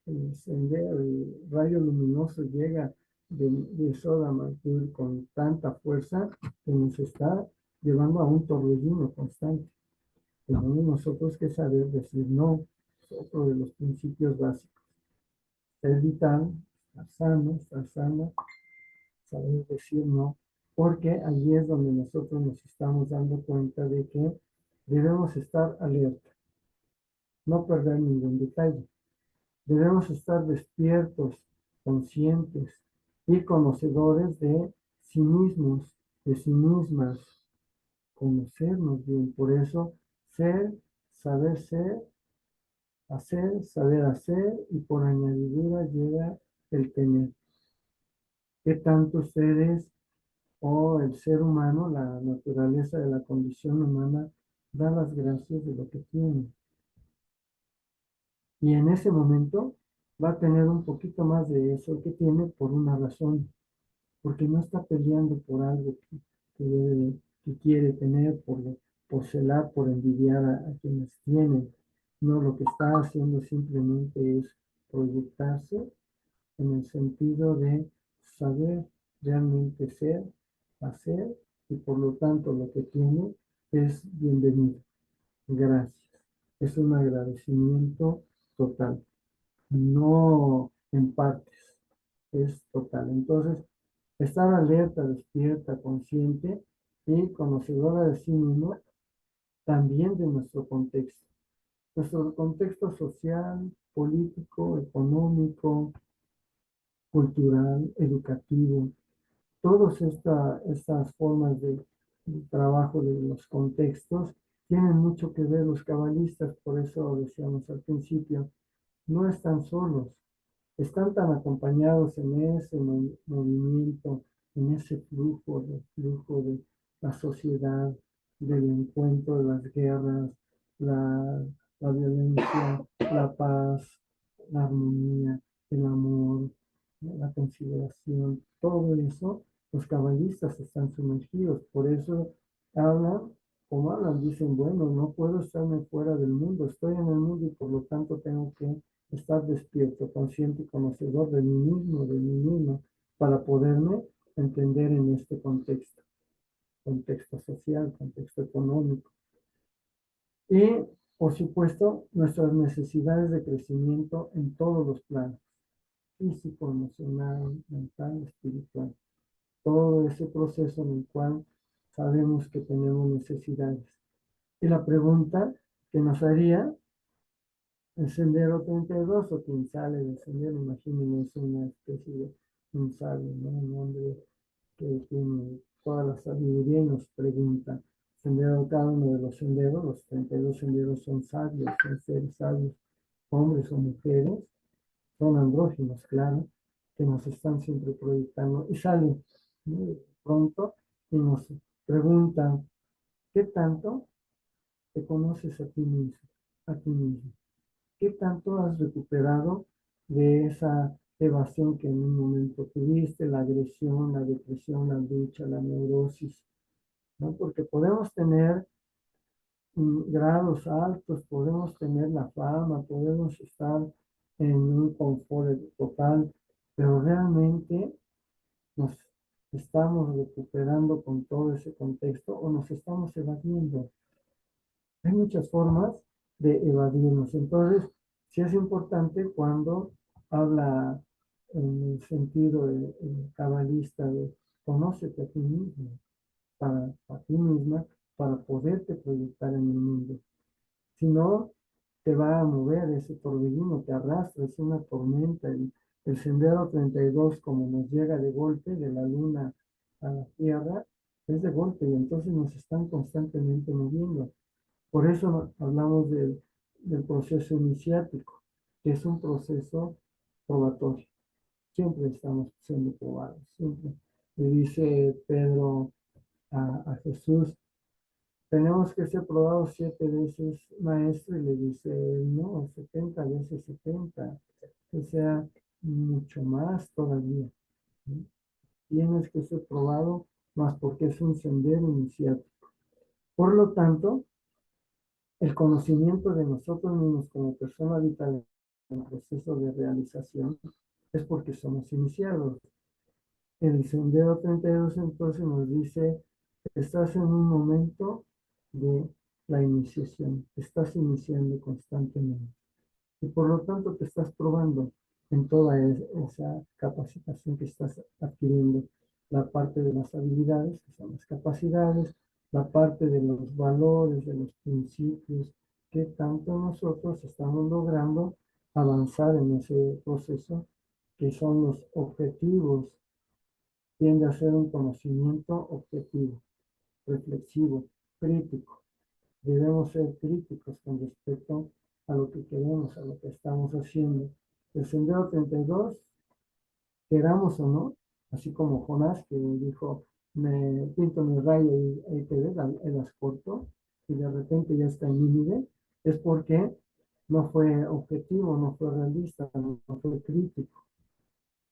el sendero, el rayo luminoso llega de Yesod a Mercurio con tanta fuerza que nos está llevando a un torbellino constante. Tenemos nosotros que saber decir no, es otro de los principios básicos. Ser vital, estar sana, saber decir no, porque allí es donde nosotros nos estamos dando cuenta de que debemos estar alerta, no perder ningún detalle. Debemos estar despiertos, conscientes y conocedores de sí mismos, de sí mismas, conocernos bien. Por eso, ser, saber ser, hacer, saber hacer y por añadidura llega el tener. ¿Qué tanto ustedes o el ser humano, la naturaleza de la condición humana, da las gracias de lo que tiene? Y en ese momento va a tener un poquito más de eso que tiene por una razón, porque no está peleando por algo que quiere tener, por celar, por envidiar a quienes tienen. No, lo que está haciendo simplemente es proyectarse en el sentido de saber realmente ser, hacer, y por lo tanto lo que tiene es bienvenido. Gracias. Es un agradecimiento total, no en partes, es total. Entonces, estar alerta, despierta, consciente y conocedora de sí mismo, también de nuestro contexto social, político, económico, cultural, educativo, todas estas formas de trabajo de los contextos tienen mucho que ver los cabalistas, por eso decíamos al principio, no están solos, están tan acompañados en ese movimiento, en ese flujo de la sociedad, del encuentro de las guerras, la, la violencia, la paz, la armonía, el amor, la consideración, todo eso, los cabalistas están sumergidos, por eso hablan, como hablan, dicen, bueno, no puedo estarme fuera del mundo, estoy en el mundo y por lo tanto tengo que estar despierto, consciente y conocedor de mí mismo, de mí mismo, para poderme entender en este contexto social, contexto económico. Y, por supuesto, nuestras necesidades de crecimiento en todos los planos, físico, emocional, mental, espiritual. Todo ese proceso en el cual sabemos que tenemos necesidades. Y la pregunta que nos haría el sendero 32 o quien sale del sendero, imagínense, es una especie de un sabio, ¿no? Un hombre que tiene toda la sabiduría y nos pregunta, sendero, cada uno de los senderos, los 32 senderos son sabios, son seres sabios, hombres o mujeres, son andróginos, claro, que nos están siempre proyectando y salen, ¿no? De pronto y nos preguntan, ¿qué tanto te conoces a ti mismo, a ti mismo? ¿Qué tanto has recuperado de esa evasión que en un momento tuviste, la agresión, la depresión, la lucha, la neurosis? ¿No? Porque podemos tener grados altos, podemos tener la fama, podemos estar en un confort total, pero realmente nos estamos recuperando con todo ese contexto o nos estamos evadiendo. Hay muchas formas de evadirnos. Entonces, sí es importante cuando habla en el sentido cabalista de conócete a ti mismo, a ti misma, para poderte proyectar en el mundo. Si no, te va a mover ese torbellino, te arrastra, es una tormenta. El sendero 32, como nos llega de golpe de la luna a la tierra, es de golpe y entonces nos están constantemente moviendo. Por eso hablamos del proceso iniciático, que es un proceso probatorio. Siempre estamos siendo probados, siempre. Le dice Pedro a Jesús, tenemos que ser probados 7 veces, maestro, y le dice, no, 70 veces 70, o sea, mucho más todavía. ¿Sí? Tienes que ser probado más porque es un sendero iniciático. Por lo tanto, el conocimiento de nosotros mismos como persona vital en proceso de realización es porque somos iniciados. El sendero 32 entonces nos dice que estás en un momento de la iniciación, te estás iniciando constantemente y por lo tanto te estás probando en toda esa capacitación que estás adquiriendo, la parte de las habilidades, que son las capacidades, la parte de los valores, de los principios, que tanto nosotros estamos logrando avanzar en ese proceso, que son los objetivos. Tiende a ser un conocimiento objetivo, reflexivo, crítico. Debemos ser críticos con respecto a lo que queremos, a lo que estamos haciendo. El sendero 32, queramos o no, así como Jonás que dijo, me pinto mi raya y ahí te ves, el las corto, y de repente ya está en Nínive, es porque no fue objetivo, no fue realista, no fue crítico.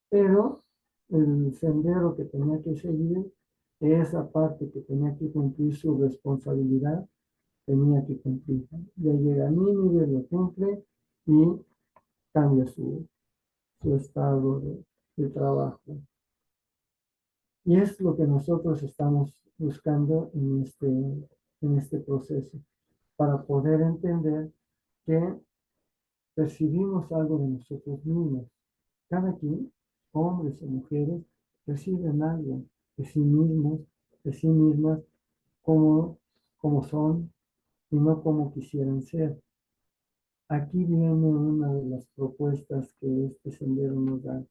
Pero el sendero que tenía que seguir, esa parte que tenía que cumplir su responsabilidad, tenía que cumplir. Ya llega a Nínive, lo cumple y cambia su estado de trabajo. Y es lo que nosotros estamos buscando en este proceso, para poder entender que percibimos algo de nosotros mismos. Cada quien, hombres o mujeres, reciben algo de sí mismos, de sí mismas, como son y no como quisieran ser. Aquí viene una de las propuestas que este sendero nos da,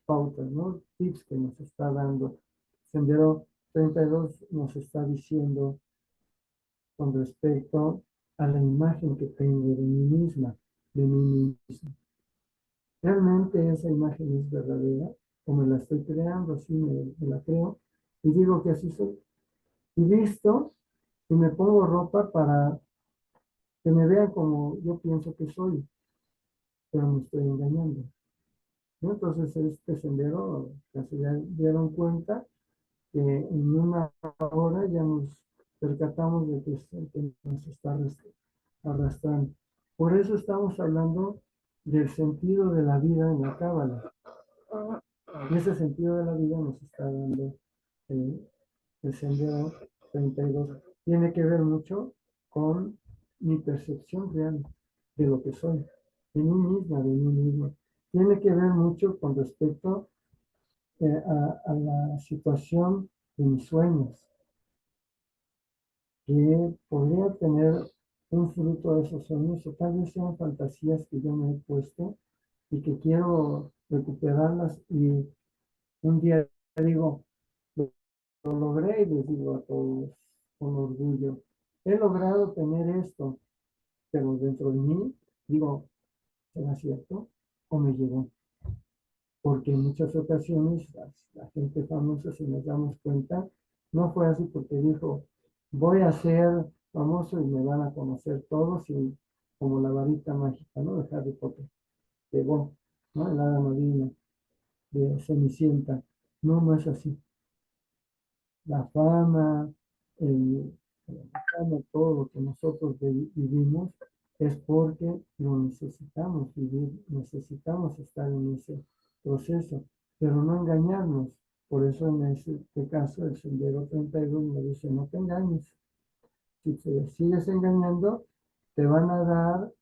pautas, ¿no? Tips que nos está dando. Sendero 32 nos está diciendo con respecto a la imagen que tengo de mí misma, de mí mismo. ¿Realmente esa imagen es verdadera? ¿O me la estoy creando? Así me la creo. Y digo que así soy. Y visto y me pongo ropa para que me vean como yo pienso que soy, pero me estoy engañando. ¿No? Entonces este sendero, casi ya dieron cuenta que en una hora ya nos percatamos de que es el que nos está arrastrando. Por eso estamos hablando del sentido de la vida en la Cábala. Y ese sentido de la vida nos está dando el sendero 32. Tiene que ver mucho con mi percepción real de lo que soy, de mí misma, de mí mismo. Tiene que ver mucho con respecto a la situación de mis sueños, que podría tener un fruto de esos sueños, o tal vez sean fantasías que yo me he puesto y que quiero recuperarlas y un día digo, lo logré y les digo a todos con orgullo, he logrado tener esto, pero dentro de mí digo, ¿será cierto? ¿O me llegó? Porque en muchas ocasiones la gente famosa, si nos damos cuenta, no fue así porque dijo, voy a ser famoso y me van a conocer todos y como la varita mágica, ¿no? De Harry Potter, llegó, ¿no? El hada madrina de Cenicienta. No, no es así. La fama, el, la fama, todo lo que nosotros vivimos es porque lo necesitamos vivir, necesitamos estar en ese proceso, pero no engañarnos. Por eso en este caso el sendero 32 me dice, no te engañes. Si te sigues engañando, te van a dar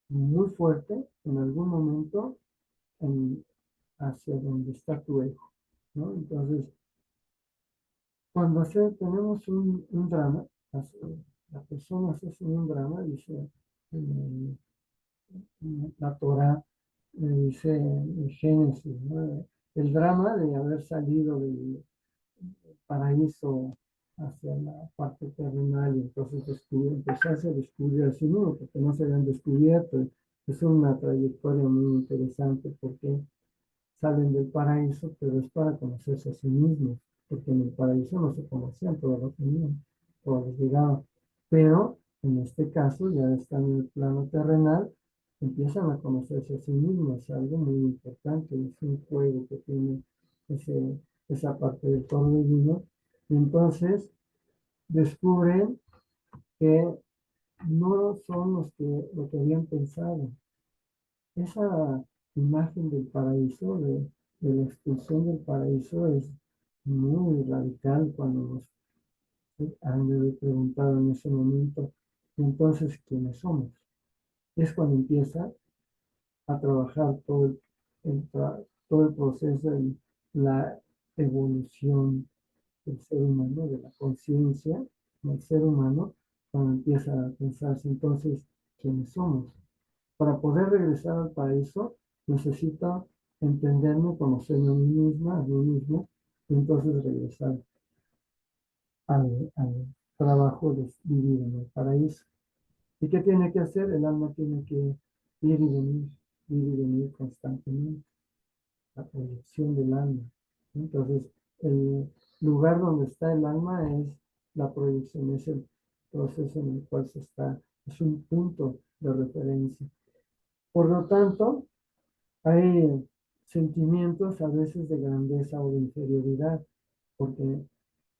muy fuerte en algún momento en hacia donde está tu ego, ¿no? Entonces, cuando tenemos un drama, la persona hace un drama, dice la Torah, dice en Génesis, ¿no? El drama de haber salido del paraíso hacia la parte terrenal y entonces empezarse a descubrir a sí mismo, porque no se habían descubierto. Es una trayectoria muy interesante porque salen del paraíso, pero es para conocerse a sí mismos, porque en el paraíso no se conocían, todos los tenían, todos llegaban. Pero en este caso ya están en el plano terrenal, empiezan a conocerse a sí mismos, es algo muy importante, es un juego que tiene esa parte del torbellino, y entonces descubren que no son lo que habían pensado. Esa imagen del paraíso, de la expulsión del paraíso, es muy radical cuando nos han de preguntado en ese momento, entonces, ¿quiénes somos? Es cuando empieza a trabajar todo el proceso de la evolución del ser humano, de la conciencia del ser humano, cuando empieza a pensarse entonces quiénes somos. Para poder regresar al paraíso, necesito entenderme, conocerme a mí misma, a mí mismo, y entonces regresar al trabajo de vivir en el paraíso. ¿Y qué tiene que hacer? El alma tiene que ir y venir constantemente, la proyección del alma. Entonces, el lugar donde está el alma es la proyección, es el proceso en el cual se está, es un punto de referencia. Por lo tanto, hay sentimientos a veces de grandeza o de inferioridad, porque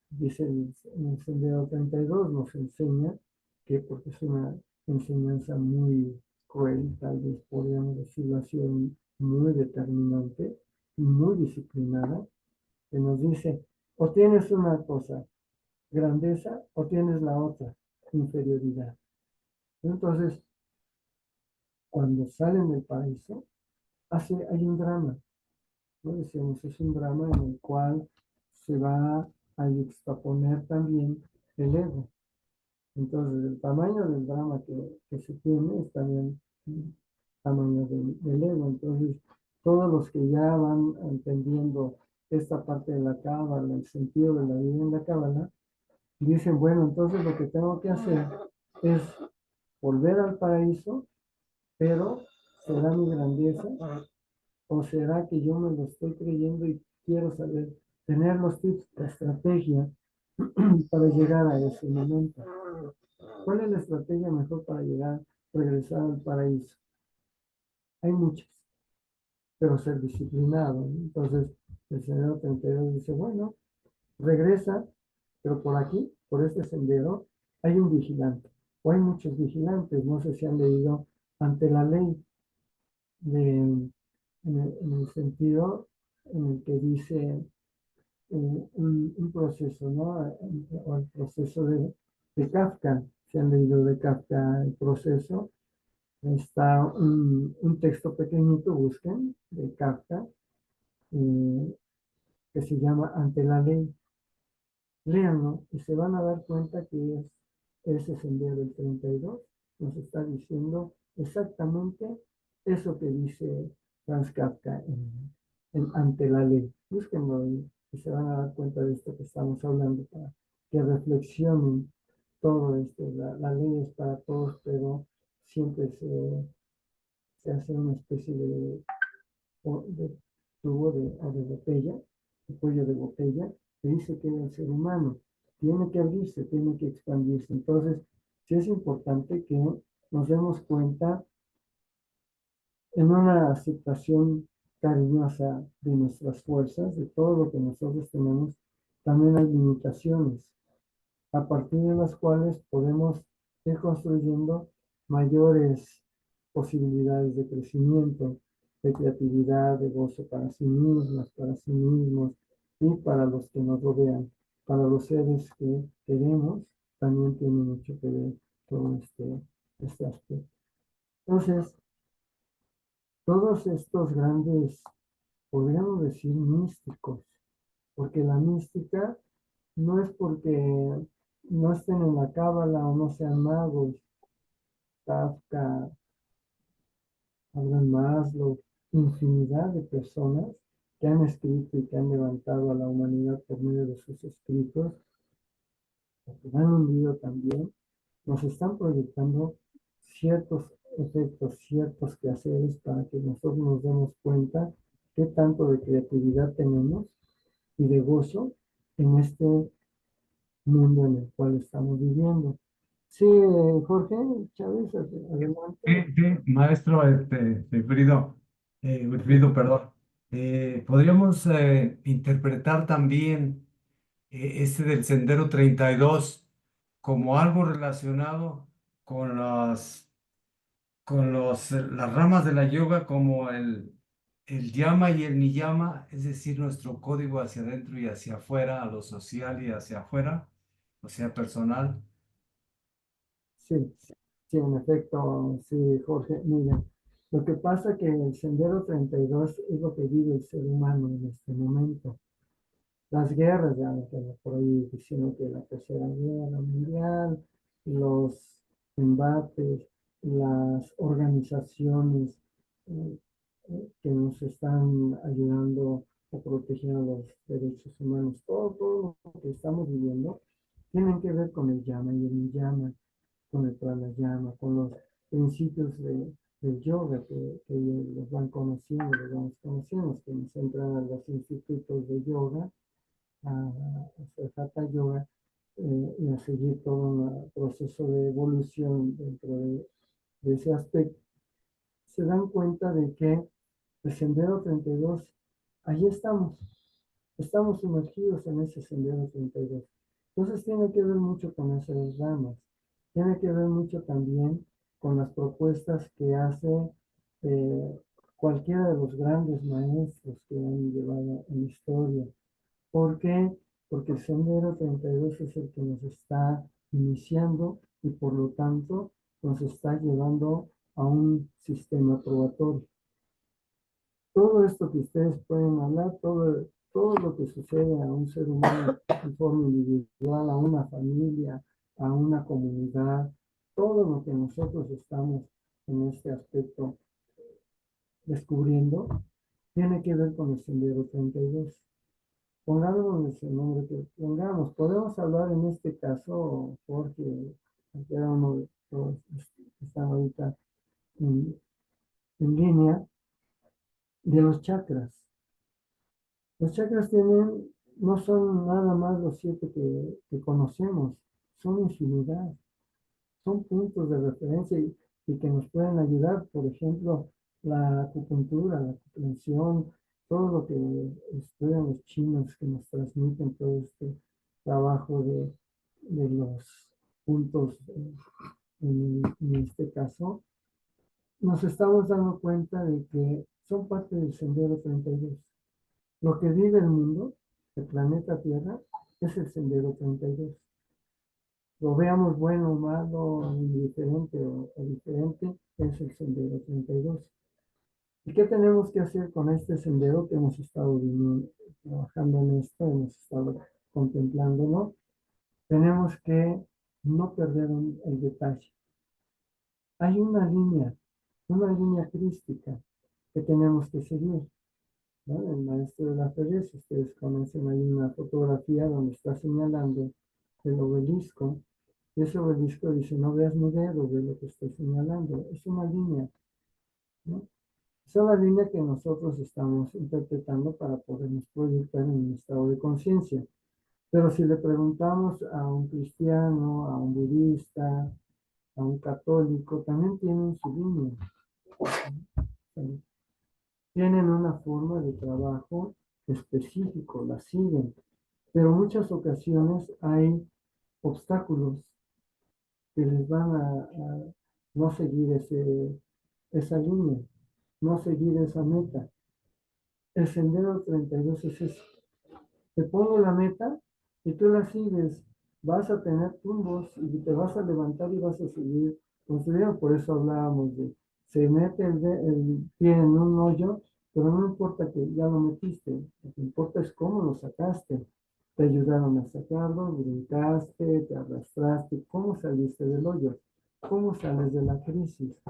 dice en el Sendero 32 nos enseña que, porque es una enseñanza muy cruel, tal vez podríamos decirlo así, muy determinante, muy disciplinada, que nos dice, o tienes una cosa, grandeza, o tienes la otra, inferioridad. Entonces, cuando salen del paraíso, hay un drama, ¿no? Decíamos, es un drama en el cual se va a juxtaponer también el ego. Entonces, el tamaño del drama que se tiene es también el tamaño del ego. Entonces, todos los que ya van entendiendo esta parte de la cábala, el sentido de la vida en la cábala, dicen, bueno, entonces lo que tengo que hacer es volver al paraíso, pero será mi grandeza, o será que yo me lo estoy creyendo y quiero saber, tener los tips, la estrategia para llegar a ese momento. ¿Cuál es la estrategia mejor para regresar al paraíso? Hay muchas, pero ser disciplinado, ¿no? Entonces, el Sendero 32 dice, bueno, regresa, pero por aquí, por este sendero, hay un vigilante, o hay muchos vigilantes, no sé si han leído ante la ley, en el sentido en el que dice un proceso, ¿no? O el proceso de Kafka. Si han leído de Kafka el proceso, está un texto pequeñito, busquen, de Kafka, que se llama Ante la ley. Léanlo y se van a dar cuenta que es ese sendero del 32, nos está diciendo exactamente eso que dice Franz Kafka Ante la ley. Búsquenlo y se van a dar cuenta de esto que estamos hablando para que reflexionen todo esto. La ley es para todos, pero siempre se hace una especie de tubo o de botella, de cuello de botella, que dice que el ser humano tiene que abrirse, tiene que expandirse. Entonces, sí es importante que nos demos cuenta en una aceptación cariñosa de nuestras fuerzas, de todo lo que nosotros tenemos, también hay limitaciones, a partir de las cuales podemos ir construyendo mayores posibilidades de crecimiento, de creatividad, de gozo para sí mismas, para sí mismos y para los que nos rodean. Para los seres que queremos, también tiene mucho que ver todo este aspecto. Entonces, todos estos grandes podríamos decir místicos, porque la mística no es porque no estén en la cábala o no sean magos, Kafka, Abraham Maslow, infinidad de personas que han escrito y que han levantado a la humanidad por medio de sus escritos, que han hundido también, nos están proyectando ciertos efectos, ciertos quehaceres para que nosotros nos demos cuenta qué tanto de creatividad tenemos y de gozo en este mundo en el cual estamos viviendo. Sí, Jorge Chávez, adelante. Sí, maestro Wilfrido, perdón. Podríamos interpretar también este del Sendero 32 como algo relacionado con las ramas de la yoga, como el yama y el niyama, es decir, nuestro código hacia adentro y hacia afuera, a lo social y hacia afuera, o sea, personal. Sí, sí, en efecto, sí, Jorge. Mira, lo que pasa que el Sendero 32 es lo que vive el ser humano en este momento. Las guerras, ya me quedo por ahí diciendo que la Tercera Guerra Mundial, los embates, las organizaciones eh, que nos están ayudando a proteger a los derechos humanos, todo lo que estamos viviendo, tienen que ver con el llama y el niyama, con el pranayama, con los principios del yoga que los van conociendo, los vamos conociendo, que nos entran a los institutos de yoga, a hacer hatha yoga y a seguir todo un proceso de evolución dentro de ese aspecto, se dan cuenta de que el Sendero 32, allí estamos sumergidos en ese Sendero 32. Entonces tiene que ver mucho con esas ramas, tiene que ver mucho también con las propuestas que hace eh, cualquiera de los grandes maestros que han llevado en la historia. ¿Por qué? Porque el Sendero 32 es el que nos está iniciando y por lo tanto nos está llevando a un sistema probatorio. Todo esto que ustedes pueden hablar, todo lo que sucede a un ser humano en forma individual, a una familia, a una comunidad, todo lo que nosotros estamos en este aspecto descubriendo, tiene que ver con el Sendero 32. Pongamos el nombre que pongamos. Podemos hablar en este caso, porque era uno de todos que están ahorita en línea, de los chakras. Los chakras no son nada más los 7 que conocemos, son infinidad, son puntos de referencia y que nos pueden ayudar, por ejemplo, la acupuntura, la acupunción, todo lo que estudian los chinos que nos transmiten todo este trabajo de los puntos, en este caso, nos estamos dando cuenta de que son parte del Sendero 32. Lo que vive el mundo, el planeta Tierra, es el Sendero 32. Lo veamos bueno, malo, indiferente o diferente, es el Sendero 32. ¿Y qué tenemos que hacer con este sendero que hemos estado trabajando en esto, hemos estado contemplándolo? Tenemos que no perder el detalle. Hay una línea crística que tenemos que seguir, ¿no? El maestro de la Feria, si ustedes conocen, hay una fotografía donde está señalando el obelisco, y ese obelisco dice, no veas mi dedo, ve lo que estoy señalando. Es una línea, ¿no? Es una línea que nosotros estamos interpretando para podernos proyectar en un estado de conciencia. Pero si le preguntamos a un cristiano, a un budista, a un católico, también tienen su línea. Tienen una forma de trabajo específico, la siguen, pero en muchas ocasiones hay obstáculos que les van a no seguir esa línea, no seguir esa meta. El Sendero 32 es eso. Te pongo la meta y tú la sigues. Vas a tener tumbos y te vas a levantar y vas a seguir construyendo. Por eso hablábamos de, se mete el pie en un hoyo pero no importa que ya lo metiste, lo que importa es cómo lo sacaste. Te ayudaron a sacarlo, brincaste, te arrastraste, cómo saliste del hoyo, cómo sales de la crisis.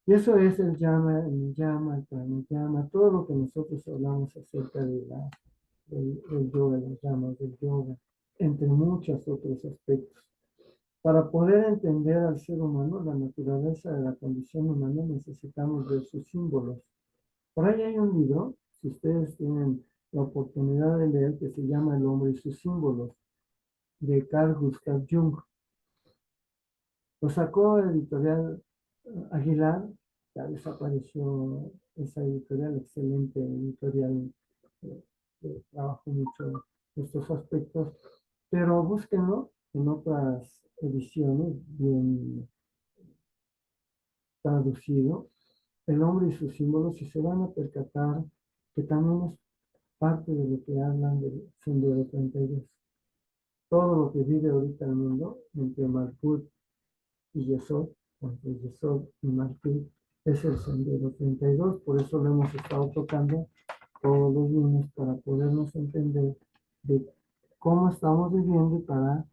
Y eso es el llama, el llama, el pranayama, todo lo que nosotros hablamos acerca de del yoga, las llamas del yoga, entre muchos otros aspectos. Para poder entender al ser humano, la naturaleza de la condición humana, necesitamos ver sus símbolos. Por ahí hay un libro, si ustedes tienen la oportunidad de leer, que se llama El hombre y sus símbolos, de Carl Gustav Jung. Lo sacó editorial Aguilar, ya desapareció esa editorial, excelente editorial, que trabaja mucho estos aspectos, pero búsquenlo en otras ediciones, bien traducido, El hombre y sus símbolos, y se van a percatar que también es parte de lo que hablan del Sendero 32. Todo lo que vive ahorita el mundo, entre Malkut y Yesod, entre Yesod y Malkut, es el Sendero 32. Por eso lo hemos estado tocando todos los lunes, para podernos entender de cómo estamos viviendo y para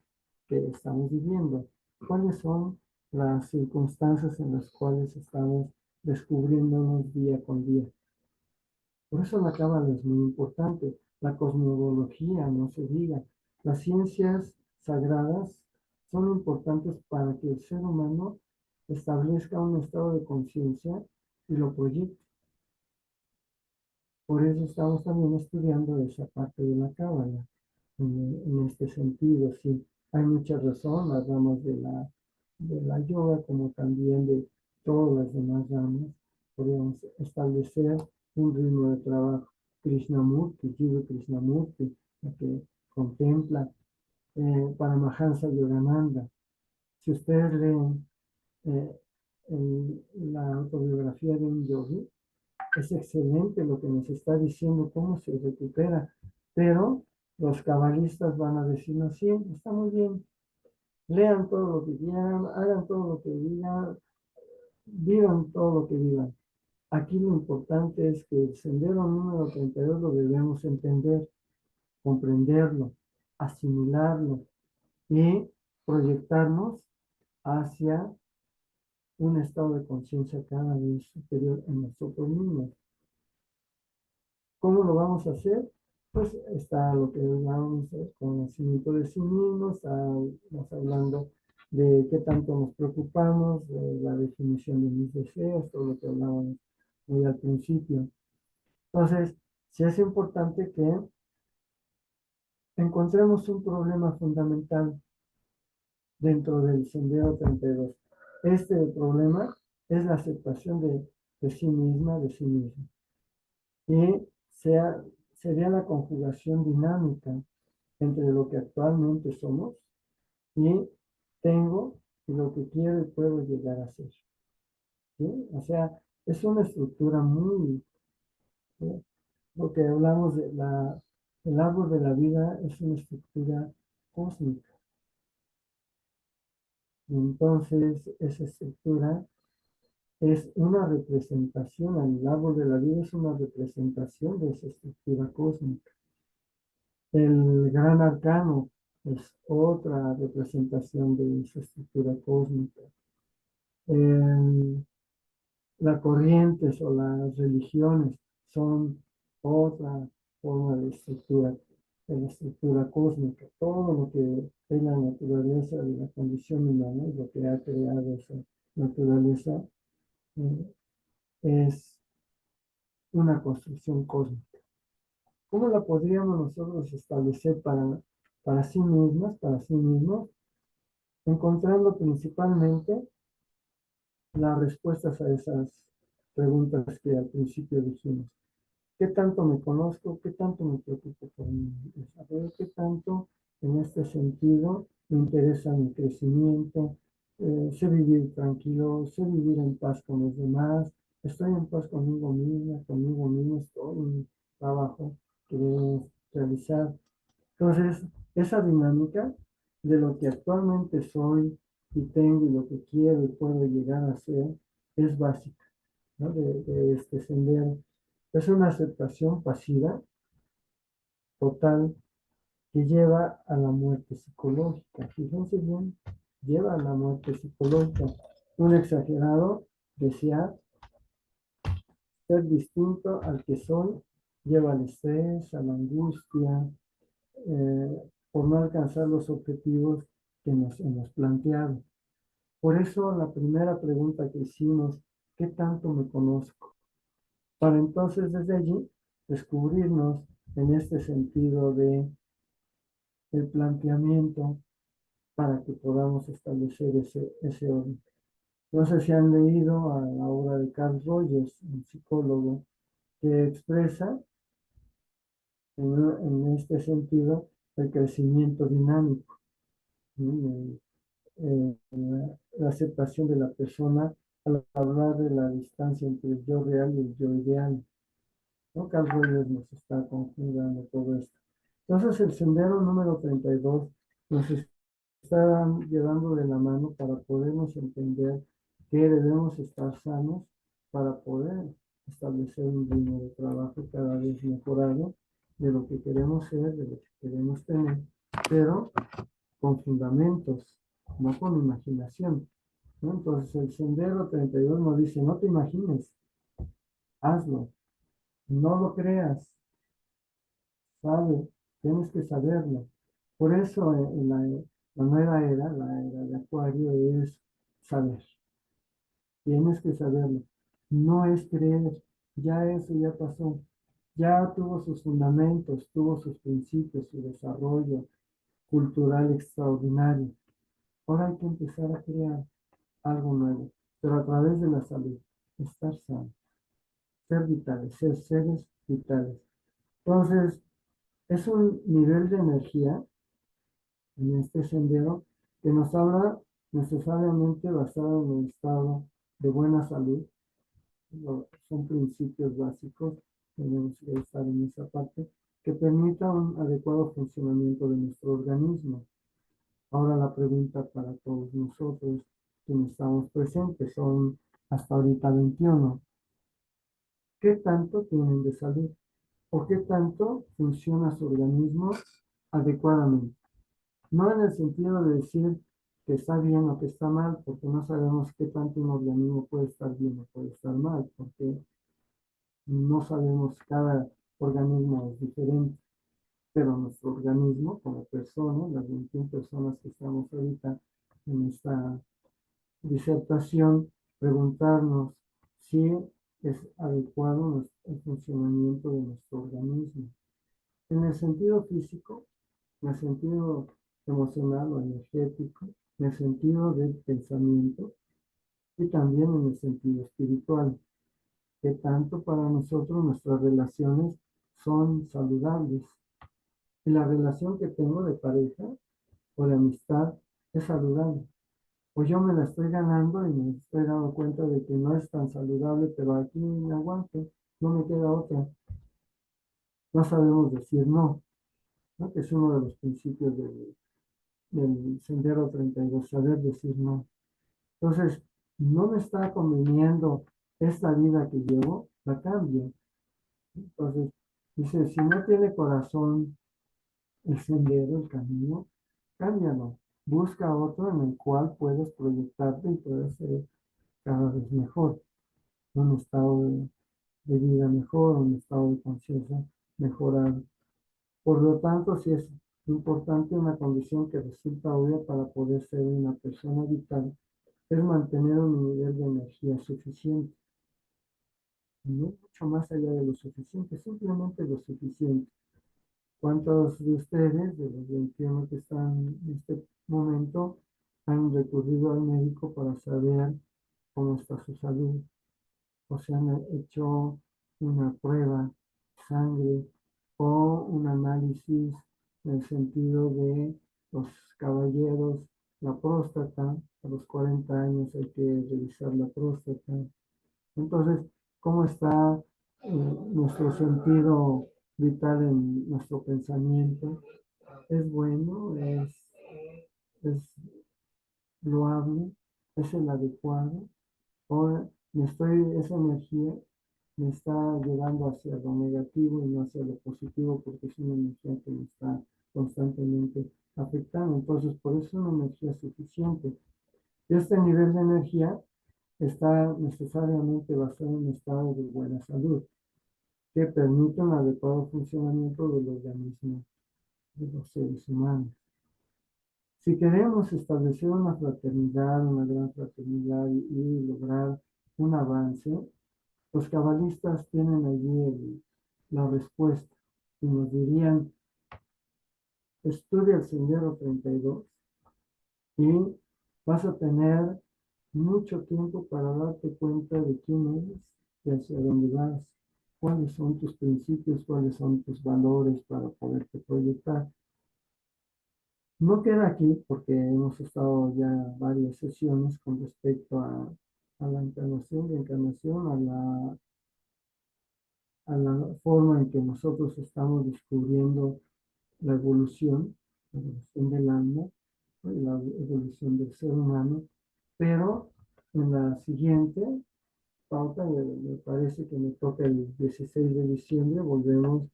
qué estamos viviendo. Cuáles son las circunstancias en las cuales estamos descubriéndonos día con día. Por eso la cábala es muy importante. La cosmología, no se diga. Las ciencias sagradas son importantes para que el ser humano establezca un estado de conciencia y lo proyecte. Por eso estamos también estudiando esa parte de la cábala. En este sentido, sí, hay mucha razón, las ramas de la yoga, como también de todas las demás ramas, podemos establecer un ritmo de trabajo. Krishnamurti, Jiva Krishnamurti, que contempla Paramahansa Yogananda. Si ustedes leen la autobiografía de un yogi, es excelente lo que nos está diciendo, cómo se recupera, pero los cabalistas van a decirnos, sí, está muy bien, lean todo lo que quieran, hagan todo lo que digan, vivan todo lo que vivan. Aquí lo importante es que el sendero número 32 lo debemos entender, comprenderlo, asimilarlo y proyectarnos hacia un estado de conciencia cada vez superior en nosotros mismos. ¿Cómo lo vamos a hacer? Pues está lo que hablamos de conocimiento de sí mismos, estamos hablando de qué tanto nos preocupamos, de la definición de mis deseos, todo lo que hablábamos muy al principio. Entonces, sí es importante que encontremos un problema fundamental dentro del Sendero 32. Este problema es la aceptación de sí misma, de sí mismo. Y sería la conjugación dinámica entre lo que actualmente somos y tengo y lo que quiero y puedo llegar a ser. ¿Sí? O sea, es una estructura muy, lo que hablamos de el árbol de la vida es una estructura cósmica. Y entonces esa estructura es una representación, el árbol de la vida es una representación de esa estructura cósmica. El gran arcano es otra representación de esa estructura cósmica. Las corrientes o las religiones son otra forma de la estructura cósmica. Todo lo que es la naturaleza de la condición humana y lo que ha creado esa naturaleza es una construcción cósmica. ¿Cómo la podríamos nosotros establecer para sí mismas, para sí mismos? Encontrando principalmente las respuestas a esas preguntas que al principio dijimos. ¿Qué tanto me conozco? ¿Qué tanto me preocupo por mi desarrollo? ¿Qué tanto en este sentido me interesa mi crecimiento? Sé vivir tranquilo, sé vivir en paz con los demás, estoy en paz conmigo mismo, es todo un trabajo que debemos realizar. Entonces, esa dinámica de lo que actualmente soy y tengo y lo que quiero y puedo llegar a ser es básica, ¿no? de este sendero. Es una aceptación pasiva, total, que lleva a la muerte psicológica. Fíjense bien, lleva a la muerte psicológica. Un exagerado desea ser distinto al que soy, lleva al estrés, a la angustia, por no alcanzar los objetivos que nos hemos planteado. Por eso la primera pregunta que hicimos, ¿qué tanto me conozco? Para entonces desde allí descubrirnos en este sentido de el planteamiento para que podamos establecer ese orden. No sé si han leído a la obra de Carl Rogers, un psicólogo, que expresa en este sentido el crecimiento dinámico, ¿sí? La aceptación de la persona al hablar de la distancia entre el yo real y el yo ideal. ¿No? Carl Rogers nos está conjugando todo esto. Entonces el sendero número 32 nos está llevando de la mano para podernos entender que debemos estar sanos para poder establecer un ritmo de trabajo cada vez mejorado de lo que queremos ser, de lo que queremos tener, pero con fundamentos, no con imaginación, ¿no? Entonces el sendero 32 nos dice, no te imagines, hazlo, no lo creas, sabe, tienes que saberlo. Por eso en la nueva era, la era de Acuario, es saber. Tienes que saberlo. No es creer, ya eso ya pasó. Ya tuvo sus fundamentos, tuvo sus principios, su desarrollo cultural extraordinario. Ahora hay que empezar a crear algo nuevo, pero a través de la salud, estar sano, ser vitales, ser seres vitales. Entonces, es un nivel de energía en este sendero que nos habla necesariamente basado en el estado de buena salud. Son principios básicos, tenemos que estar en esa parte, que permita un adecuado funcionamiento de nuestro organismo. Ahora la pregunta para todos nosotros que estamos presentes son hasta ahorita 21. ¿Qué tanto tienen de salud? ¿O qué tanto funciona su organismo adecuadamente? No en el sentido de decir que está bien o que está mal, porque no sabemos qué tanto un organismo puede estar bien o puede estar mal, porque no sabemos, cada organismo es diferente, pero nuestro organismo como persona, las 21 personas que estamos ahorita en esta disertación, preguntarnos si es adecuado el funcionamiento de nuestro organismo. En el sentido físico, en el sentido emocional o energético, en el sentido del pensamiento y también en el sentido espiritual, que tanto para nosotros nuestras relaciones son saludables. Y la relación que tengo de pareja o de amistad es saludable. O yo me la estoy ganando y me estoy dando cuenta de que no es tan saludable, pero aquí me aguanto, no me queda otra. No sabemos decir no, ¿no? Que es uno de los principios del Sendero 32, saber decir no. Entonces, no me está conveniendo esta vida que llevo, la cambio. Entonces, dice, si no tiene corazón el sendero, el camino, cámbialo. Busca otro en el cual puedes proyectarte y puedes ser cada vez mejor. Un estado de vida mejor, un estado de conciencia mejorado. Por lo tanto, sí es importante una condición que resulta obvia para poder ser una persona vital, es mantener un nivel de energía suficiente. No mucho más allá de lo suficiente, simplemente lo suficiente. ¿Cuántos de ustedes, de los 21 que están en este momento, han recurrido al médico para saber cómo está su salud? O se han hecho una prueba de sangre o un análisis en el sentido de los caballeros, la próstata, a los 40 años hay que revisar la próstata. Entonces, ¿cómo está nuestro sentido vital en nuestro pensamiento? ¿Es bueno? ¿Es loable? ¿Es el adecuado? ¿O esa energía me está llevando hacia lo negativo y no hacia lo positivo, porque es una energía que me está constantemente afectando. Entonces, por eso es una energía suficiente. Este nivel de energía está necesariamente basado en un estado de buena salud, que permite un adecuado funcionamiento del organismo de los seres humanos. Si queremos establecer una fraternidad, una gran fraternidad y lograr un avance, los cabalistas tienen allí la respuesta y nos dirían, estudia el Sendero 32 y vas a tener mucho tiempo para darte cuenta de quién eres y hacia dónde vas, cuáles son tus principios, cuáles son tus valores para poderte proyectar. No queda aquí porque hemos estado ya varias sesiones con respecto a la encarnación, reencarnación, a la forma en que nosotros estamos descubriendo la evolución del alma, ¿no? Y la evolución del ser humano, pero en la siguiente pauta, me parece que me toca el 16 de diciembre, volvemos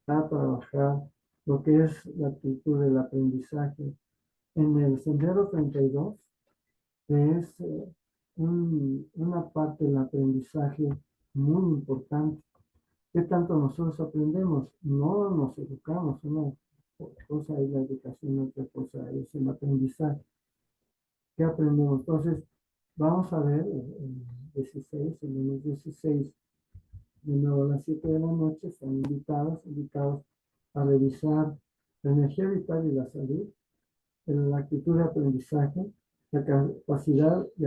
a trabajar lo que es la actitud del aprendizaje. En el Sendero 32 es una parte del aprendizaje muy importante. ¿Qué tanto nosotros aprendemos? No nos educamos, una cosa es la educación, otra cosa es el aprendizaje. ¿Qué aprendemos? Entonces, vamos a ver el lunes 16, de nuevo a las 7 de la noche, están invitados a revisar la energía vital y la salud, la actitud de aprendizaje, la capacidad y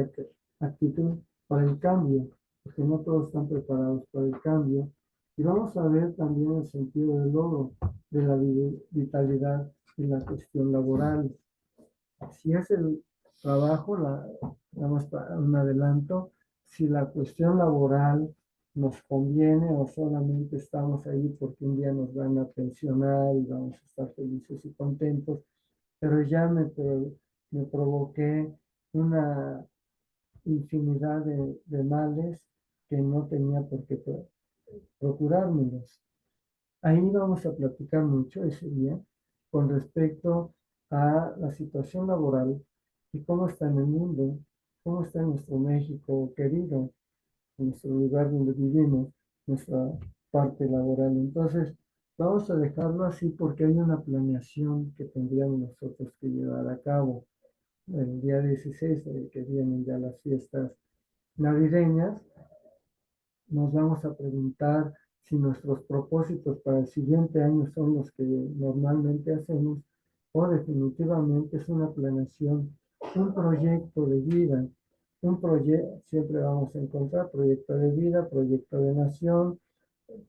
actitud para el cambio, porque no todos están preparados para el cambio. Y vamos a ver también el sentido del logro de la vitalidad en la cuestión laboral. Si es el trabajo, nada más para un adelanto, si la cuestión laboral nos conviene o solamente estamos ahí porque un día nos van a pensionar y vamos a estar felices y contentos, pero ya me provoqué una infinidad de males que no tenía por qué procurármelos. Ahí vamos a platicar mucho ese día con respecto a la situación laboral y cómo está en el mundo, cómo está en nuestro México querido, en nuestro lugar donde vivimos, nuestra parte laboral. Entonces, vamos a dejarlo así porque hay una planeación que tendríamos nosotros que llevar a cabo. El día 16, que vienen ya las fiestas navideñas, nos vamos a preguntar si nuestros propósitos para el siguiente año son los que normalmente hacemos o definitivamente es una planeación, un proyecto de vida, un proyecto, siempre vamos a encontrar proyecto de vida, proyecto de nación,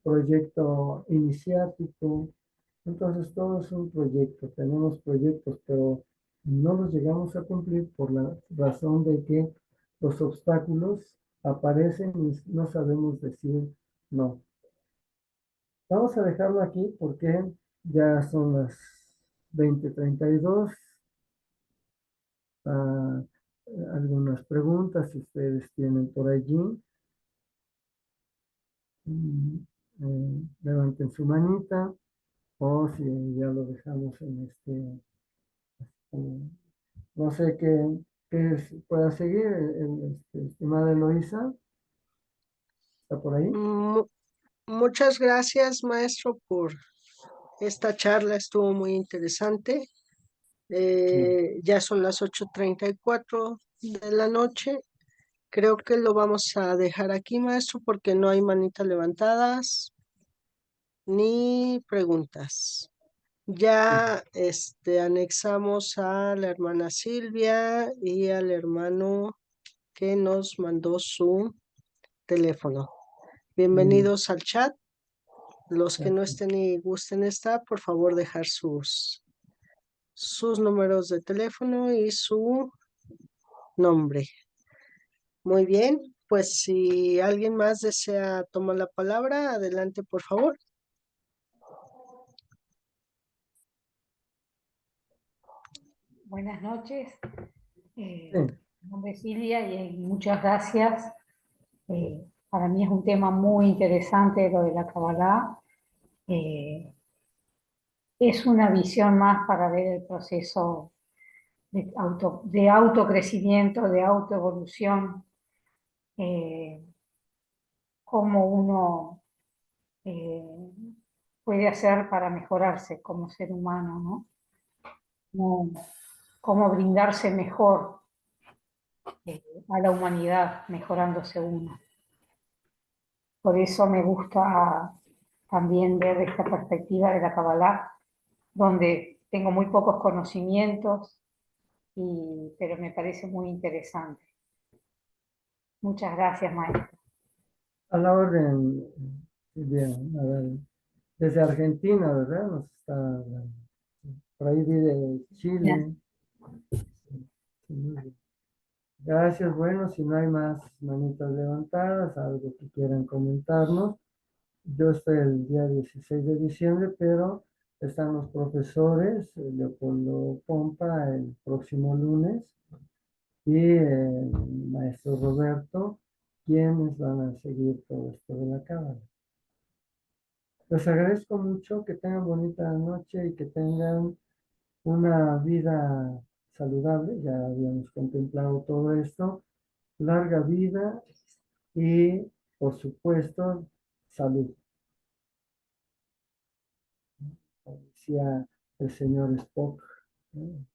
proyecto iniciático. Entonces todo es un proyecto, tenemos proyectos, pero no los llegamos a cumplir por la razón de que los obstáculos aparecen y no sabemos decir no. Vamos a dejarlo aquí porque ya son las 20:32. Ah, algunas preguntas, si ustedes tienen por allí. Mm, levanten su manita o si ya lo dejamos en no sé qué pueda seguir, estimada Eloísa, ¿está por ahí? Muchas gracias, maestro, por esta charla. Estuvo muy interesante. Ya son las 8:34 de la noche. Creo que lo vamos a dejar aquí, maestro, porque no hay manitas levantadas ni preguntas. Ya anexamos a la hermana Silvia y al hermano que nos mandó su teléfono. Bienvenidos al chat. Los que no estén y gusten estar, por favor, dejar sus números de teléfono y su nombre. Muy bien, pues si alguien más desea tomar la palabra, adelante, por favor. Buenas noches. Sí. Mi nombre es Silvia y muchas gracias Para mí es un tema muy interesante lo de la Kabbalah. Es una visión más para ver el proceso de autocrecimiento, de autoevolución, cómo uno eh, puede hacer para mejorarse como ser humano, ¿no? Cómo brindarse mejor a la humanidad, mejorándose uno. Por eso me gusta también ver esta perspectiva de la Kabbalah, donde tengo muy pocos conocimientos, pero me parece muy interesante. Muchas gracias, maestro. A la orden, bien, a ver, desde Argentina, ¿verdad? Nos está, por ahí de Chile. Sí, muy bien. Gracias, bueno, si no hay más manitas levantadas, algo que quieran comentarnos. Yo estoy el día 16 de diciembre, pero están los profesores, Leopoldo Pompa, el próximo lunes, y el maestro Roberto, quienes van a seguir todo esto de la cámara. Les agradezco mucho, que tengan bonita noche y que tengan una vida saludable. Ya habíamos contemplado todo esto. Larga vida y, por supuesto, salud. Decía el señor Spock, ¿no?